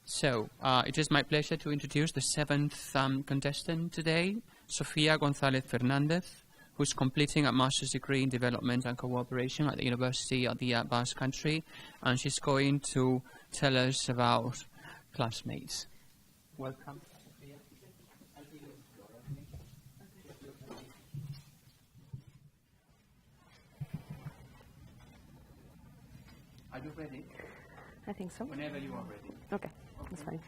So, it is my pleasure to introduce the seventh contestant today, Sofia González Fernández, who's completing a master's degree in development and cooperation at the University of the Basque Country, and she's going to tell us about classmates. Welcome, Sofia. Are you ready? I think so. Whenever you are ready. Okay, that's fine.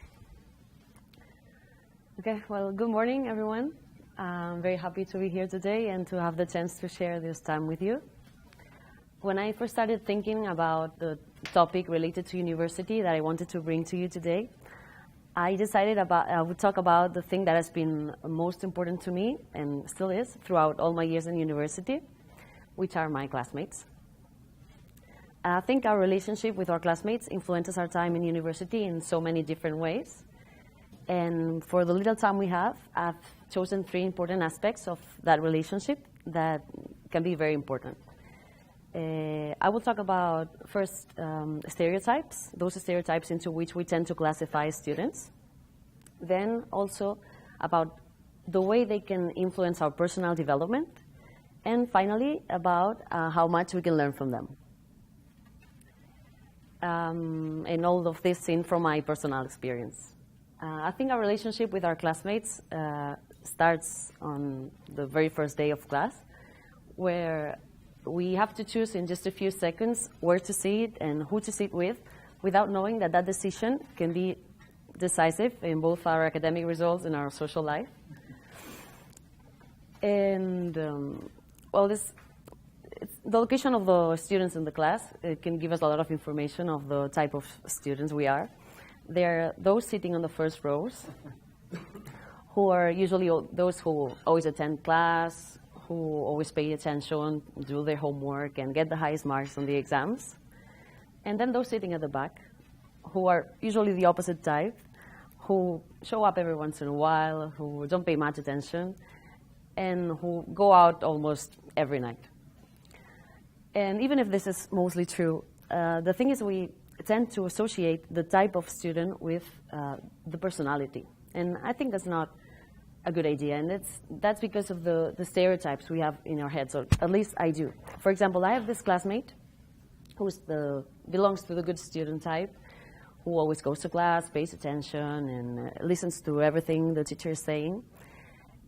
Okay, well, good morning, everyone. I'm very happy to be here today and to have the chance to share this time with you. When I first started thinking about the topic related to university that I wanted to bring to you today, I decided I would talk about the thing that has been most important to me and still is throughout all my years in university, which are my classmates. I think our relationship with our classmates influences our time in university in so many different ways. And for the little time we have, I've chosen 3 important aspects of that relationship that can be very important. I will talk about first stereotypes, those stereotypes into which we tend to classify students. Then also about the way they can influence our personal development. And finally, about how much we can learn from them. And all of this seen from my personal experience. I think our relationship with our classmates starts on the very first day of class, where we have to choose in just a few seconds where to sit and who to sit with, without knowing that that decision can be decisive in both our academic results and our social life. And well, the location of the students in the class, it can give us a lot of information of the type of students we are. They're those sitting on the first rows, who are usually those who always attend class, who always pay attention, do their homework, and get the highest marks on the exams. And then those sitting at the back, who are usually the opposite type, who show up every once in a while, who don't pay much attention, and who go out almost every night. And even if this is mostly true, the thing is we tend to associate the type of student with the personality. And I think that's not a good idea. And that's because of the stereotypes we have in our heads, or at least I do. For example, I have this classmate who belongs to the good student type, who always goes to class, pays attention, and listens to everything the teacher is saying.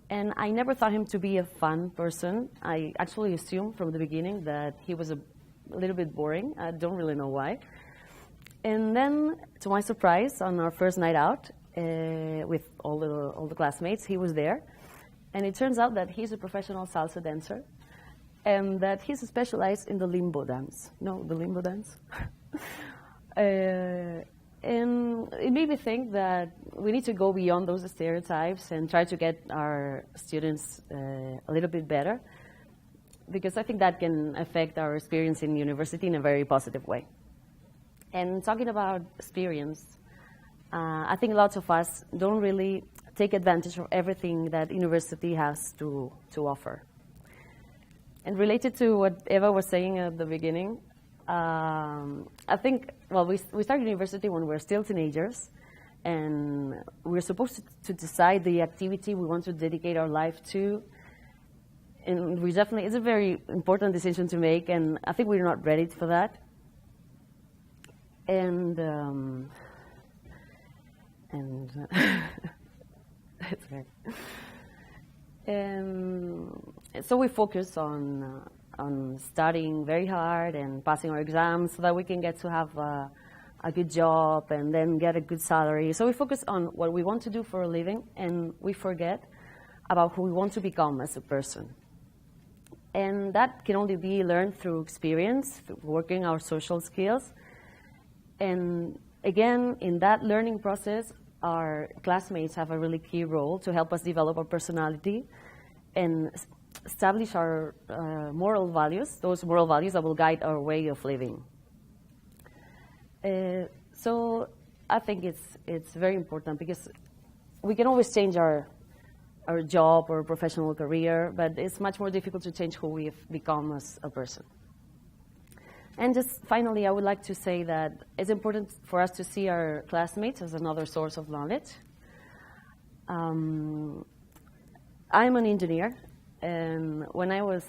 And I never thought him to be a fun person. I actually assumed from the beginning that he was a little bit boring. I don't really know why. And then, to my surprise, on our first night out with all the classmates, he was there. And it turns out that he's a professional salsa dancer and that he's specialized in the limbo dance. No, the limbo dance? And it made me think that we need to go beyond those stereotypes and try to get our students a little bit better, because I think that can affect our experience in university in a very positive way. And talking about experience, I think lots of us don't really take advantage of everything that university has to offer. And related to what Eva was saying at the beginning, I think, well, we start university when we're still teenagers, and we're supposed to decide the activity we want to dedicate our life to. And it's a very important decision to make, and I think we're not ready for that. And that's right. And so we focus on on studying very hard and passing our exams so that we can get to have a good job and then get a good salary. So we focus on what we want to do for a living, and we forget about who we want to become as a person. And that can only be learned through experience, through working our social skills. And again, in that learning process, our classmates have a really key role to help us develop our personality and establish our moral values, those moral values that will guide our way of living. So I think it's very important because we can always change our job or professional career, but it's much more difficult to change who we've become as a person. And just finally, I would like to say that it's important for us to see our classmates as another source of knowledge. I'm an engineer, and when I was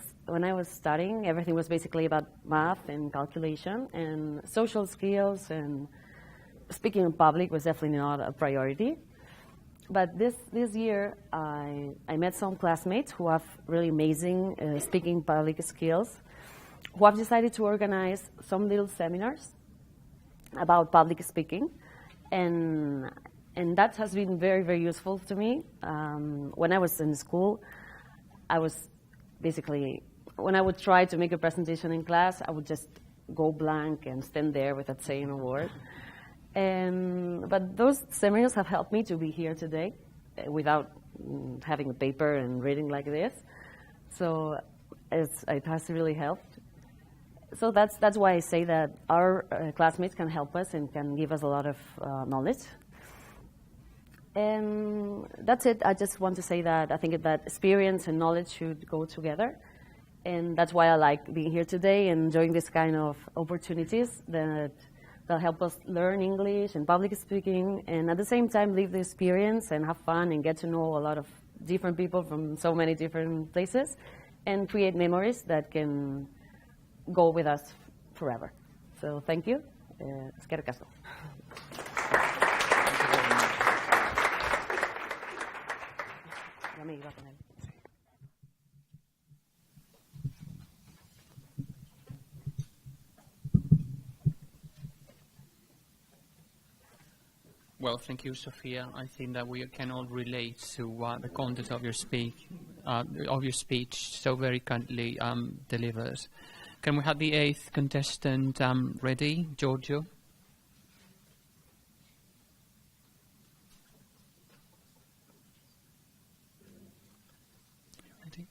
studying, everything was basically about math and calculation, and social skills and speaking in public was definitely not a priority. But this year, I met some classmates who have really amazing speaking public skills, who have decided to organize some little seminars about public speaking, and that has been very, very useful to me. When I was in school, I was basically, when I would try to make a presentation in class, I would just go blank and stand there without saying a word. But those seminars have helped me to be here today without having a paper and reading like this. So it has really helped. So that's why I say that our classmates can help us and can give us a lot of knowledge. And that's it. I just want to say that I think that experience and knowledge should go together. And that's why I like being here today and enjoying this kind of opportunities that help us learn English and public speaking, and at the same time live the experience and have fun and get to know a lot of different people from so many different places and create memories that can go with us forever. So thank you. Eskerrik asko. Well, thank you, Sophia. I think that we can all relate to the content of your speech so very kindly delivered. Can we have the 8th contestant ready, Giorgio? Ready?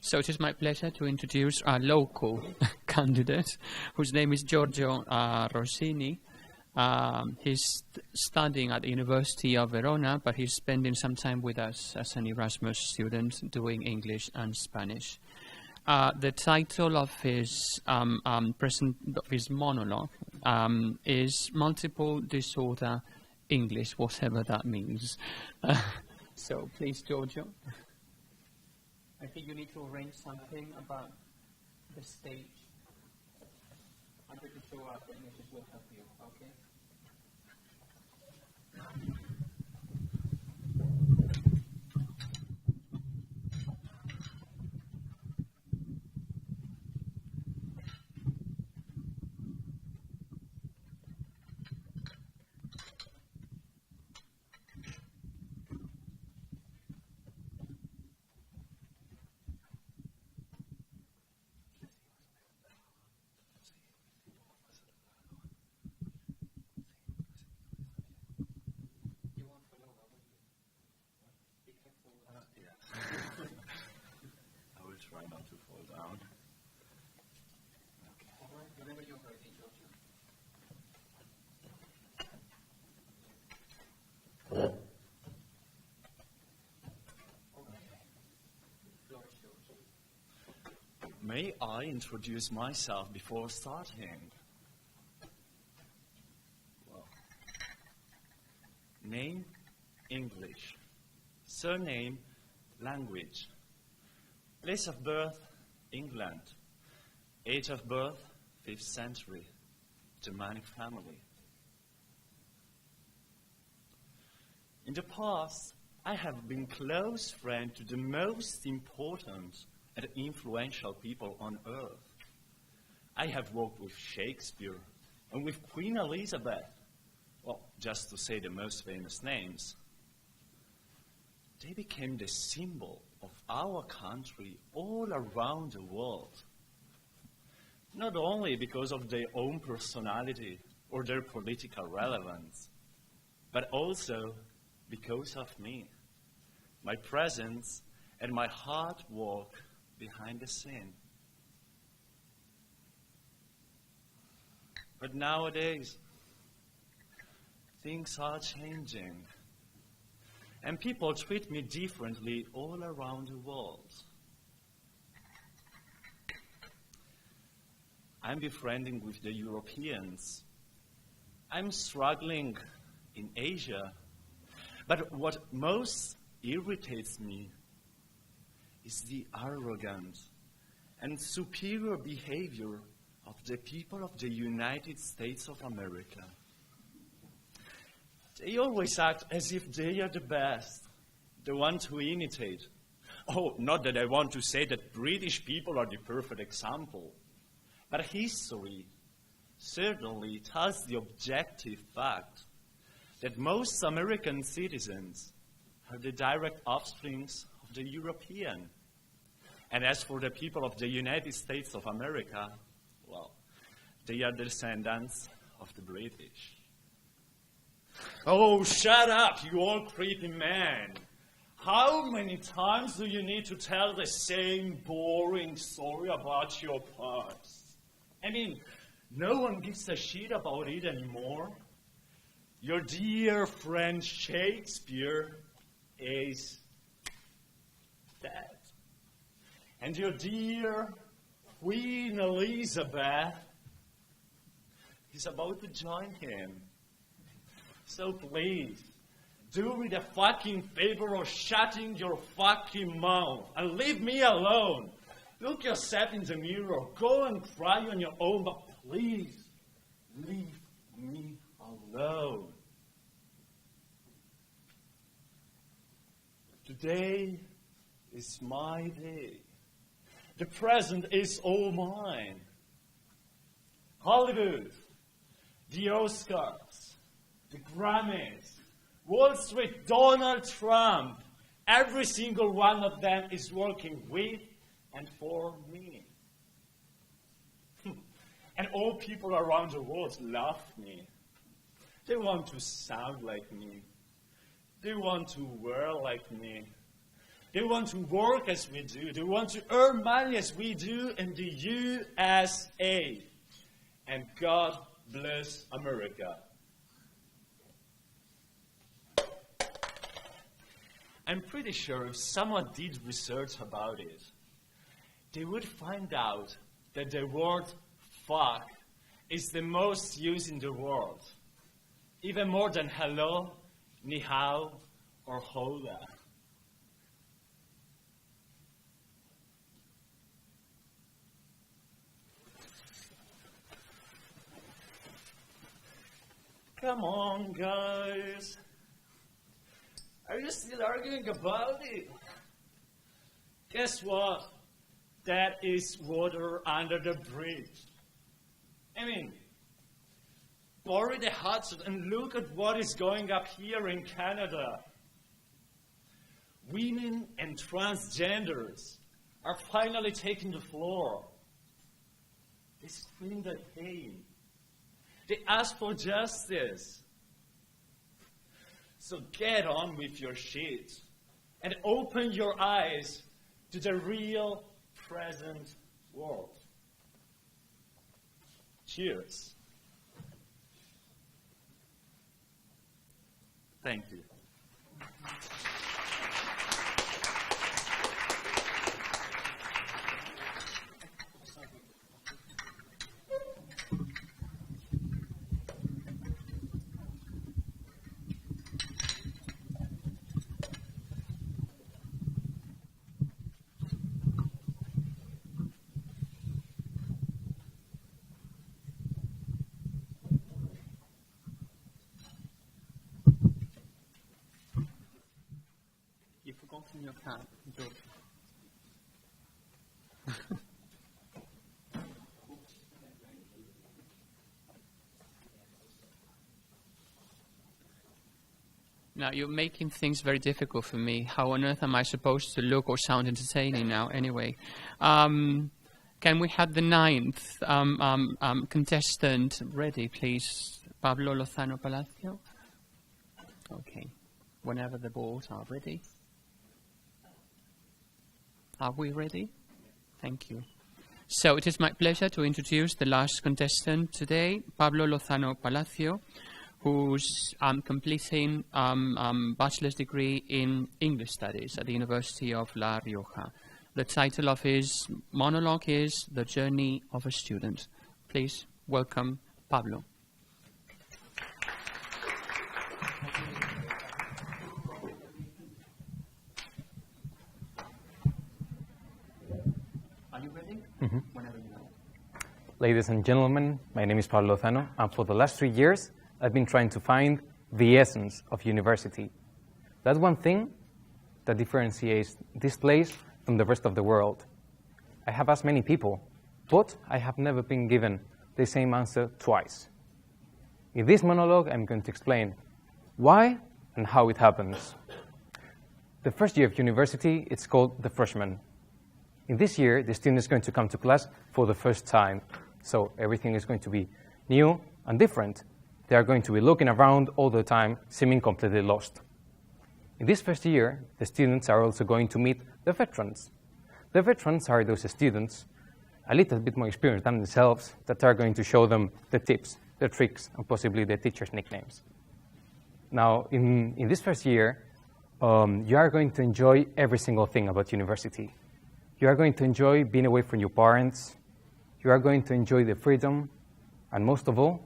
So it is my pleasure to introduce our local candidate, whose name is Giorgio Rossini. He's studying at the University of Verona, but he's spending some time with us as an Erasmus student doing English and Spanish. The title of his monologue is Multiple Disorder English, whatever that means. So please, Giorgio. I think you need to arrange something about the stage. I'm pretty sure our technicians will help you, okay? May I introduce myself before starting? Well, name, English. Surname, language. Place of birth, England. Age of birth, 5th century. Germanic family. In the past, I have been close friend to the most important and influential people on earth. I have worked with Shakespeare and with Queen Elizabeth, well, just to say the most famous names. They became the symbol of our country all around the world. Not only because of their own personality or their political relevance, but also because of me, my presence, and my hard work behind the scene. But nowadays, things are changing, and people treat me differently all around the world. I'm befriending with the Europeans. I'm struggling in Asia. But what most irritates me is the arrogant and superior behavior of the people of the United States of America. They always act as if they are the best, the ones who imitate. Oh, not that I want to say that British people are the perfect example, but history certainly tells the objective fact that most American citizens are the direct offsprings of the European. And as for the people of the United States of America, well, they are the descendants of the British. Oh, shut up, you old creepy man. How many times do you need to tell the same boring story about your past? I mean, no one gives a shit about it anymore. Your dear friend Shakespeare is dead. And your dear Queen Elizabeth is about to join him. So please, do me the fucking favor of shutting your fucking mouth and leave me alone. Look yourself in the mirror, go and cry on your own, but please, leave me alone. Today is my day. The present is all mine. Hollywood, the Oscars, the Grammys, Wall Street, Donald Trump, every single one of them is working with and for me. And all people around the world love me. They want to sound like me. They want to wear like me. They want to work as we do. They want to earn money as we do in the USA. And God bless America. I'm pretty sure if someone did research about it, they would find out that the word fuck is the most used in the world, even more than hello, ni hao, or hola. Come on, guys. Are you still arguing about it? Guess what? That is water under the bridge. I mean, bury the hatchet and look at what is going up here in Canada. Women and transgenders are finally taking the floor. They scream their pain. They ask for justice. So get on with your shit and open your eyes to the real present world. Cheers. Thank you. Open your cap, Giorgio. Now, you're making things very difficult for me. How on earth am I supposed to look or sound entertaining now, anyway? Can we have the ninth contestant ready, please? Pablo Lozano Palacio. Okay. Whenever the balls are ready. Are we ready? Thank you. So it is my pleasure to introduce the last contestant today, Pablo Lozano Palacio, who's completing bachelor's degree in English Studies at the University of La Rioja. The title of his monologue is The Journey of a Student. Please welcome Pablo. Are you ready? Mm-hmm. Whenever you are. Ladies and gentlemen, my name is Pablo Lozano, and for the last 3 years, I've been trying to find the essence of university. That one thing that differentiates this place from the rest of the world. I have asked many people, but I have never been given the same answer twice. In this monologue, I'm going to explain why and how it happens. The first year of university, it's called the freshman. In this year, the student is going to come to class for the first time, so everything is going to be new and different. They are going to be looking around all the time, seeming completely lost. In this first year, the students are also going to meet the veterans. The veterans are those students, a little bit more experienced than themselves, that are going to show them the tips, the tricks, and possibly the teachers' nicknames. Now, in this first year, you are going to enjoy every single thing about university. You are going to enjoy being away from your parents. You are going to enjoy the freedom. And most of all,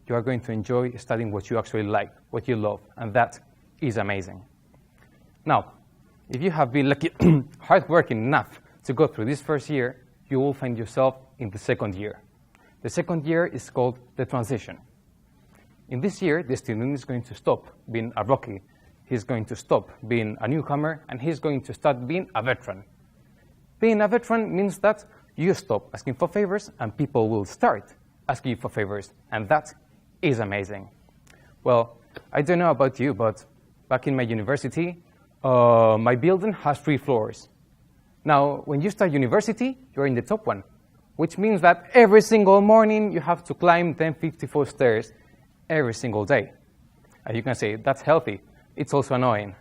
you are going to enjoy studying what you actually like, what you love. And that is amazing. Now, if you have been lucky, hardworking enough to go through this first year, you will find yourself in the second year. The second year is called the transition. In this year, the student is going to stop being a rookie. He's going to stop being a newcomer, and he's going to start being a veteran. Being a veteran means that you stop asking for favors, and people will start asking you for favors, and that is amazing. Well, I don't know about you, but back in my university, my building has 3 floors. Now, when you start university, you're in the top one, which means that every single morning you have to climb 1054 stairs every single day. And you can say, that's healthy. It's also annoying.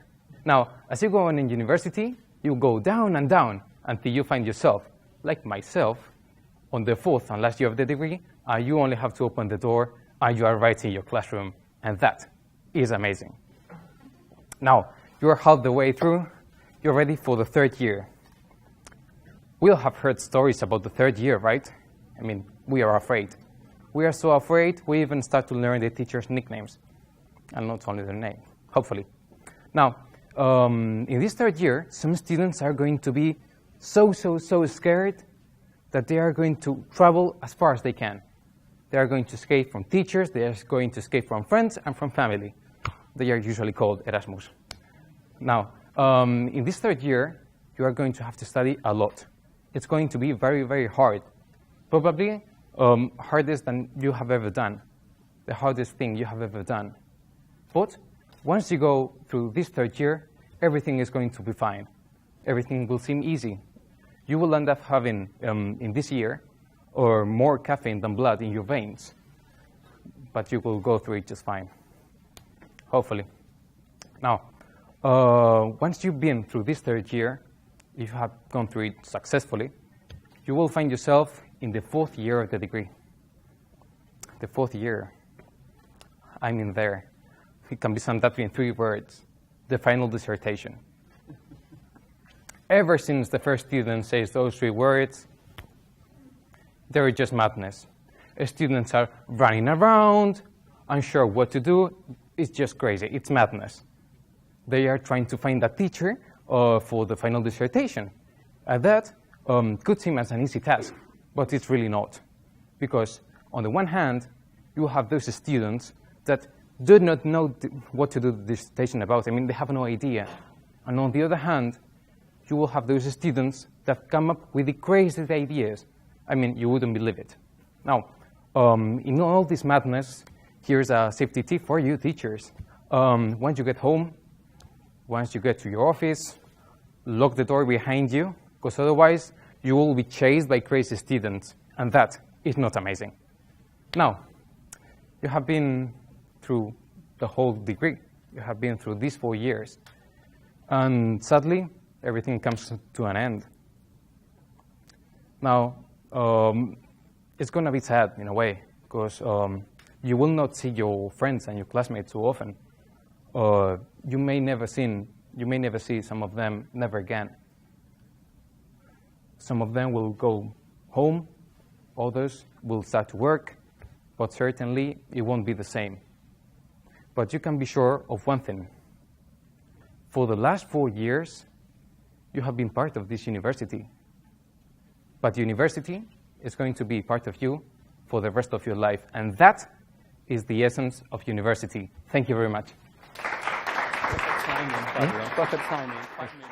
Now, as you go on in university, you go down and down until you find yourself, like myself, on the 4th and last year of the degree, and you only have to open the door, and you are right in your classroom, and that is amazing. Now, you're half the way through, you're ready for the 3rd year. We all have heard stories about the 3rd year, right? I mean, we are afraid. We are so afraid, we even start to learn the teachers' nicknames, and not only their name, hopefully. Now, in this 3rd year, some students are going to be so scared that they are going to travel as far as they can. They are going to escape from teachers, they are going to escape from friends and from family. They are usually called Erasmus. Now, in this 3rd year, you are going to have to study a lot. It's going to be very hard. Probably hardest than you have ever done. The hardest thing you have ever done. But once you go through this 3rd year, everything is going to be fine. Everything will seem easy. You will end up having, in this year, or more caffeine than blood in your veins. But you will go through it just fine. Hopefully. Now, once you've been through this 3rd year, if you have gone through it successfully, you will find yourself in the 4th year of the degree. The 4th year. I'm in there. It can be summed up in 3 words. The final dissertation. Ever since the first student says those 3 words, they're just madness. Students are running around, unsure what to do. It's just crazy. It's madness. They are trying to find a teacher for the final dissertation. That could seem as an easy task, but it's really not. Because on the one hand, you have those students that do not know what to do the dissertation about. I mean, they have no idea. And on the other hand, you will have those students that come up with the craziest ideas. I mean, you wouldn't believe it. Now, in all this madness, here's a safety tip for you teachers. Once you get home, once you get to your office, lock the door behind you, because otherwise you will be chased by crazy students, and that is not amazing. Now, you have been through the whole degree. You have been through these 4 years. And sadly, everything comes to an end. Now, it's going to be sad in a way, because you will not see your friends and your classmates too often. You may never see some of them never again. Some of them will go home, others will start to work, but certainly it won't be the same. But you can be sure of one thing. For the last 4 years, you have been part of this university. But the university is going to be part of you for the rest of your life. And that is the essence of university. Thank you very much. Perfect timing, Pablo. Perfect timing. 5 minutes.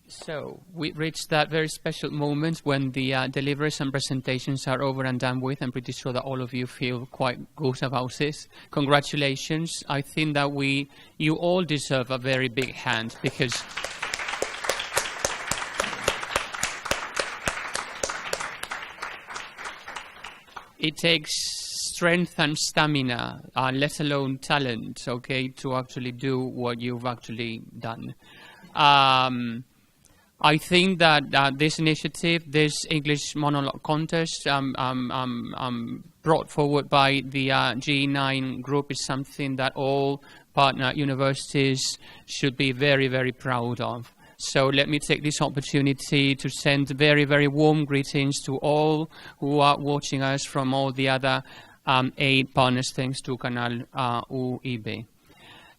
So we reached that very special moment when the deliveries and presentations are over and done with. I'm pretty sure that all of you feel quite good about this. Congratulations. I think that you all deserve a very big hand, because it takes strength and stamina, let alone talent, okay, to actually do what you've actually done. I think that this initiative, this English monologue contest brought forward by the G9 group, is something that all partner universities should be very, very proud of. So let me take this opportunity to send very, very warm greetings to all who are watching us from all the other 8 partners, thanks to Canal UIB.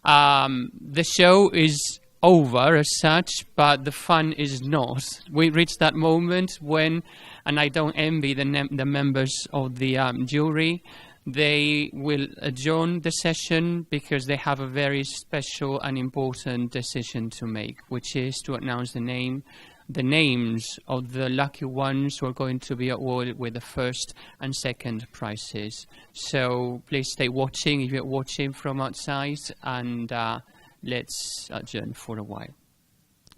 The show is over as such, but the fun is not. We reached that moment when, and I don't envy the members of the jury, they will adjourn the session because they have a very special and important decision to make, which is to announce the names of the lucky ones who are going to be awarded with the first and second prizes. So please stay watching if you're watching from outside, and let's adjourn for a while.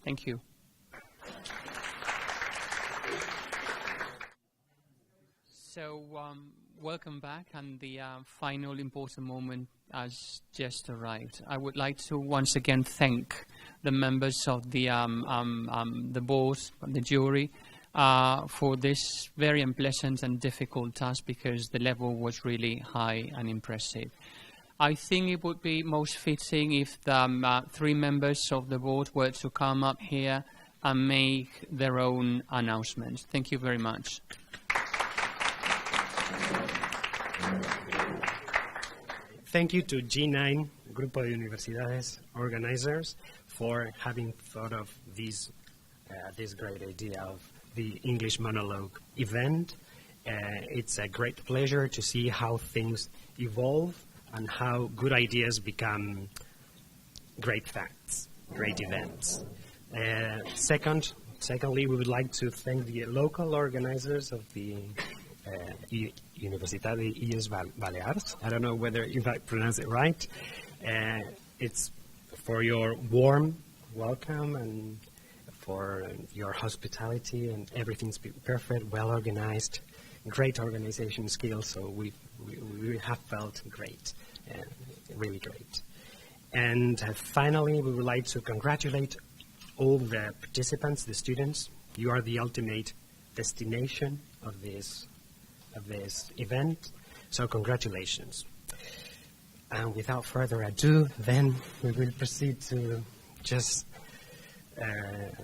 Thank you. So welcome back, and the final important moment has just arrived. I would like to once again thank the members of the board, the jury, for this very unpleasant and difficult task, because the level was really high and impressive. I think it would be most fitting if the 3 members of the board were to come up here and make their own announcements. Thank you very much. Thank you to G9 Grupo de Universidades organizers for having thought of this great idea of the English monologue event. It's a great pleasure to see how things evolve and how good ideas become great facts, great events. Secondly, we would like to thank the local organizers of the Universitat Balears. I don't know if I pronounce it right. It's for your warm welcome and for your hospitality, and everything's been perfect, well organized, great organization skills. So we have felt great, really great. And finally, we would like to congratulate all the participants, the students. You are the ultimate destination of this event, so congratulations. And without further ado, then we will proceed to just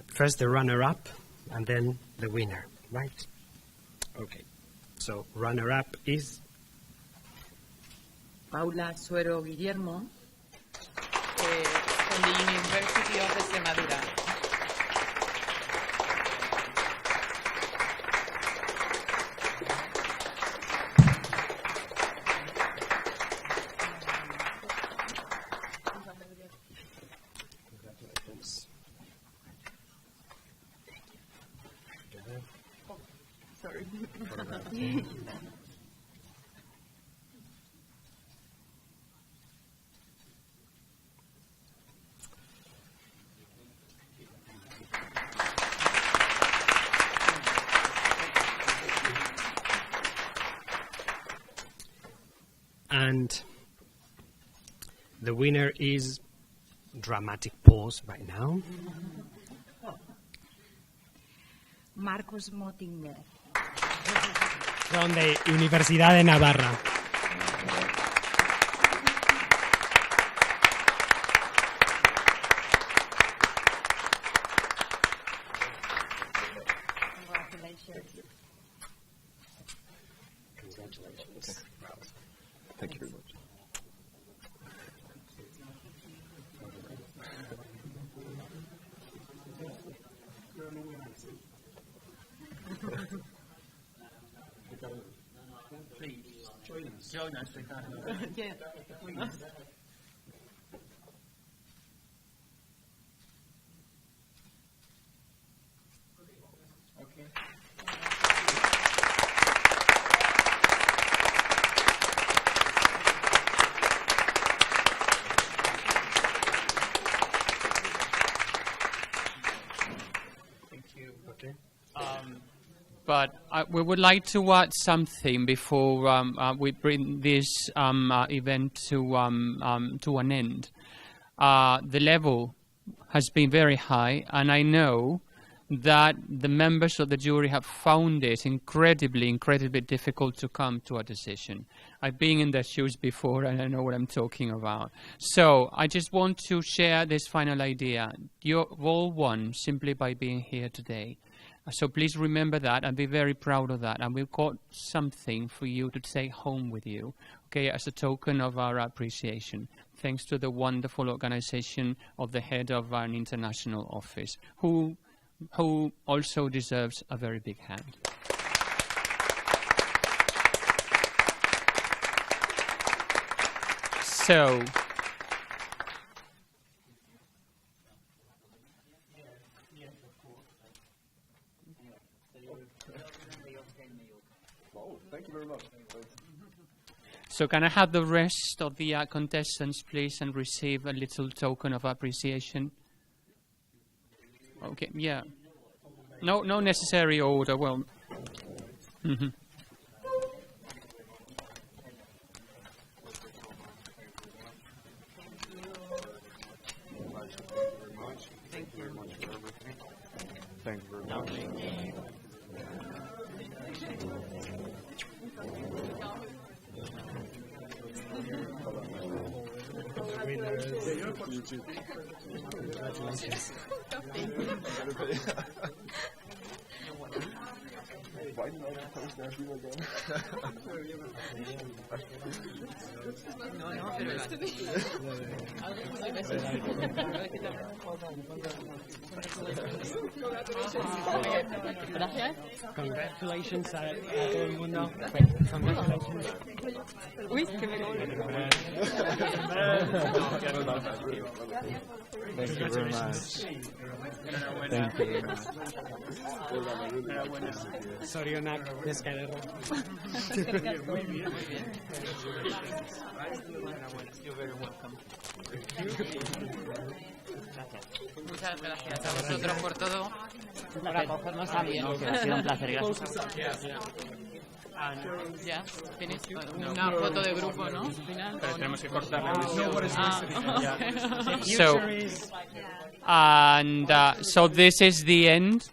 first the runner-up and then the winner, right? Okay, so runner-up is Paula Suero Guillermo from the University of Extremadura. for that. And the winner is dramatic pause right now. Marcos Motinger. From the Universidad de Navarra. Congratulations. Thank you very much. Please join us, Ricardo. Yeah, please. Okay. Thank you. Okay. But we would like to add something before we bring this event to an end. The level has been very high, and I know that the members of the jury have found it incredibly difficult to come to a decision. I've been in their shoes before, and I know what I'm talking about. So I just want to share this final idea. You've all won simply by being here today. So please remember that and be very proud of that. And we've got something for you to take home with you, okay, as a token of our appreciation, thanks to the wonderful organization of the head of an international office, who also deserves a very big hand. So, Thank you very much. so can I have the rest of the contestants, please, and receive a little token of appreciation? Okay, yeah. No necessary order. Well. Mm-hmm. Thank you very much for everything. Thank you very much. Congratulations. Why did I post that you again? Congratulations a todo el mundo. Congratulations. Uy, que me Thank you very much. Thank you. Zorionak, descarero. Muy bien. You're very welcome. Muchas gracias a vosotros por todo. Por acogernos también. Ha sido un placer, gracias. Ya, tienes una foto de grupo, ¿no? Final, Pero tenemos que cortarla. So this is the end.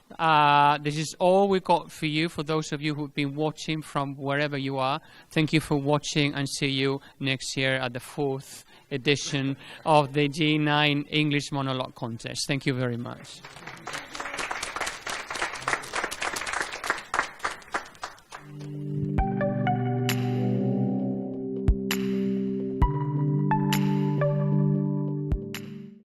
This is all we got for you, for those of you who've been watching from wherever you are. Thank you for watching, and see you next year at the 4th edition of the G9 English Monologue Contest. Thank you very much.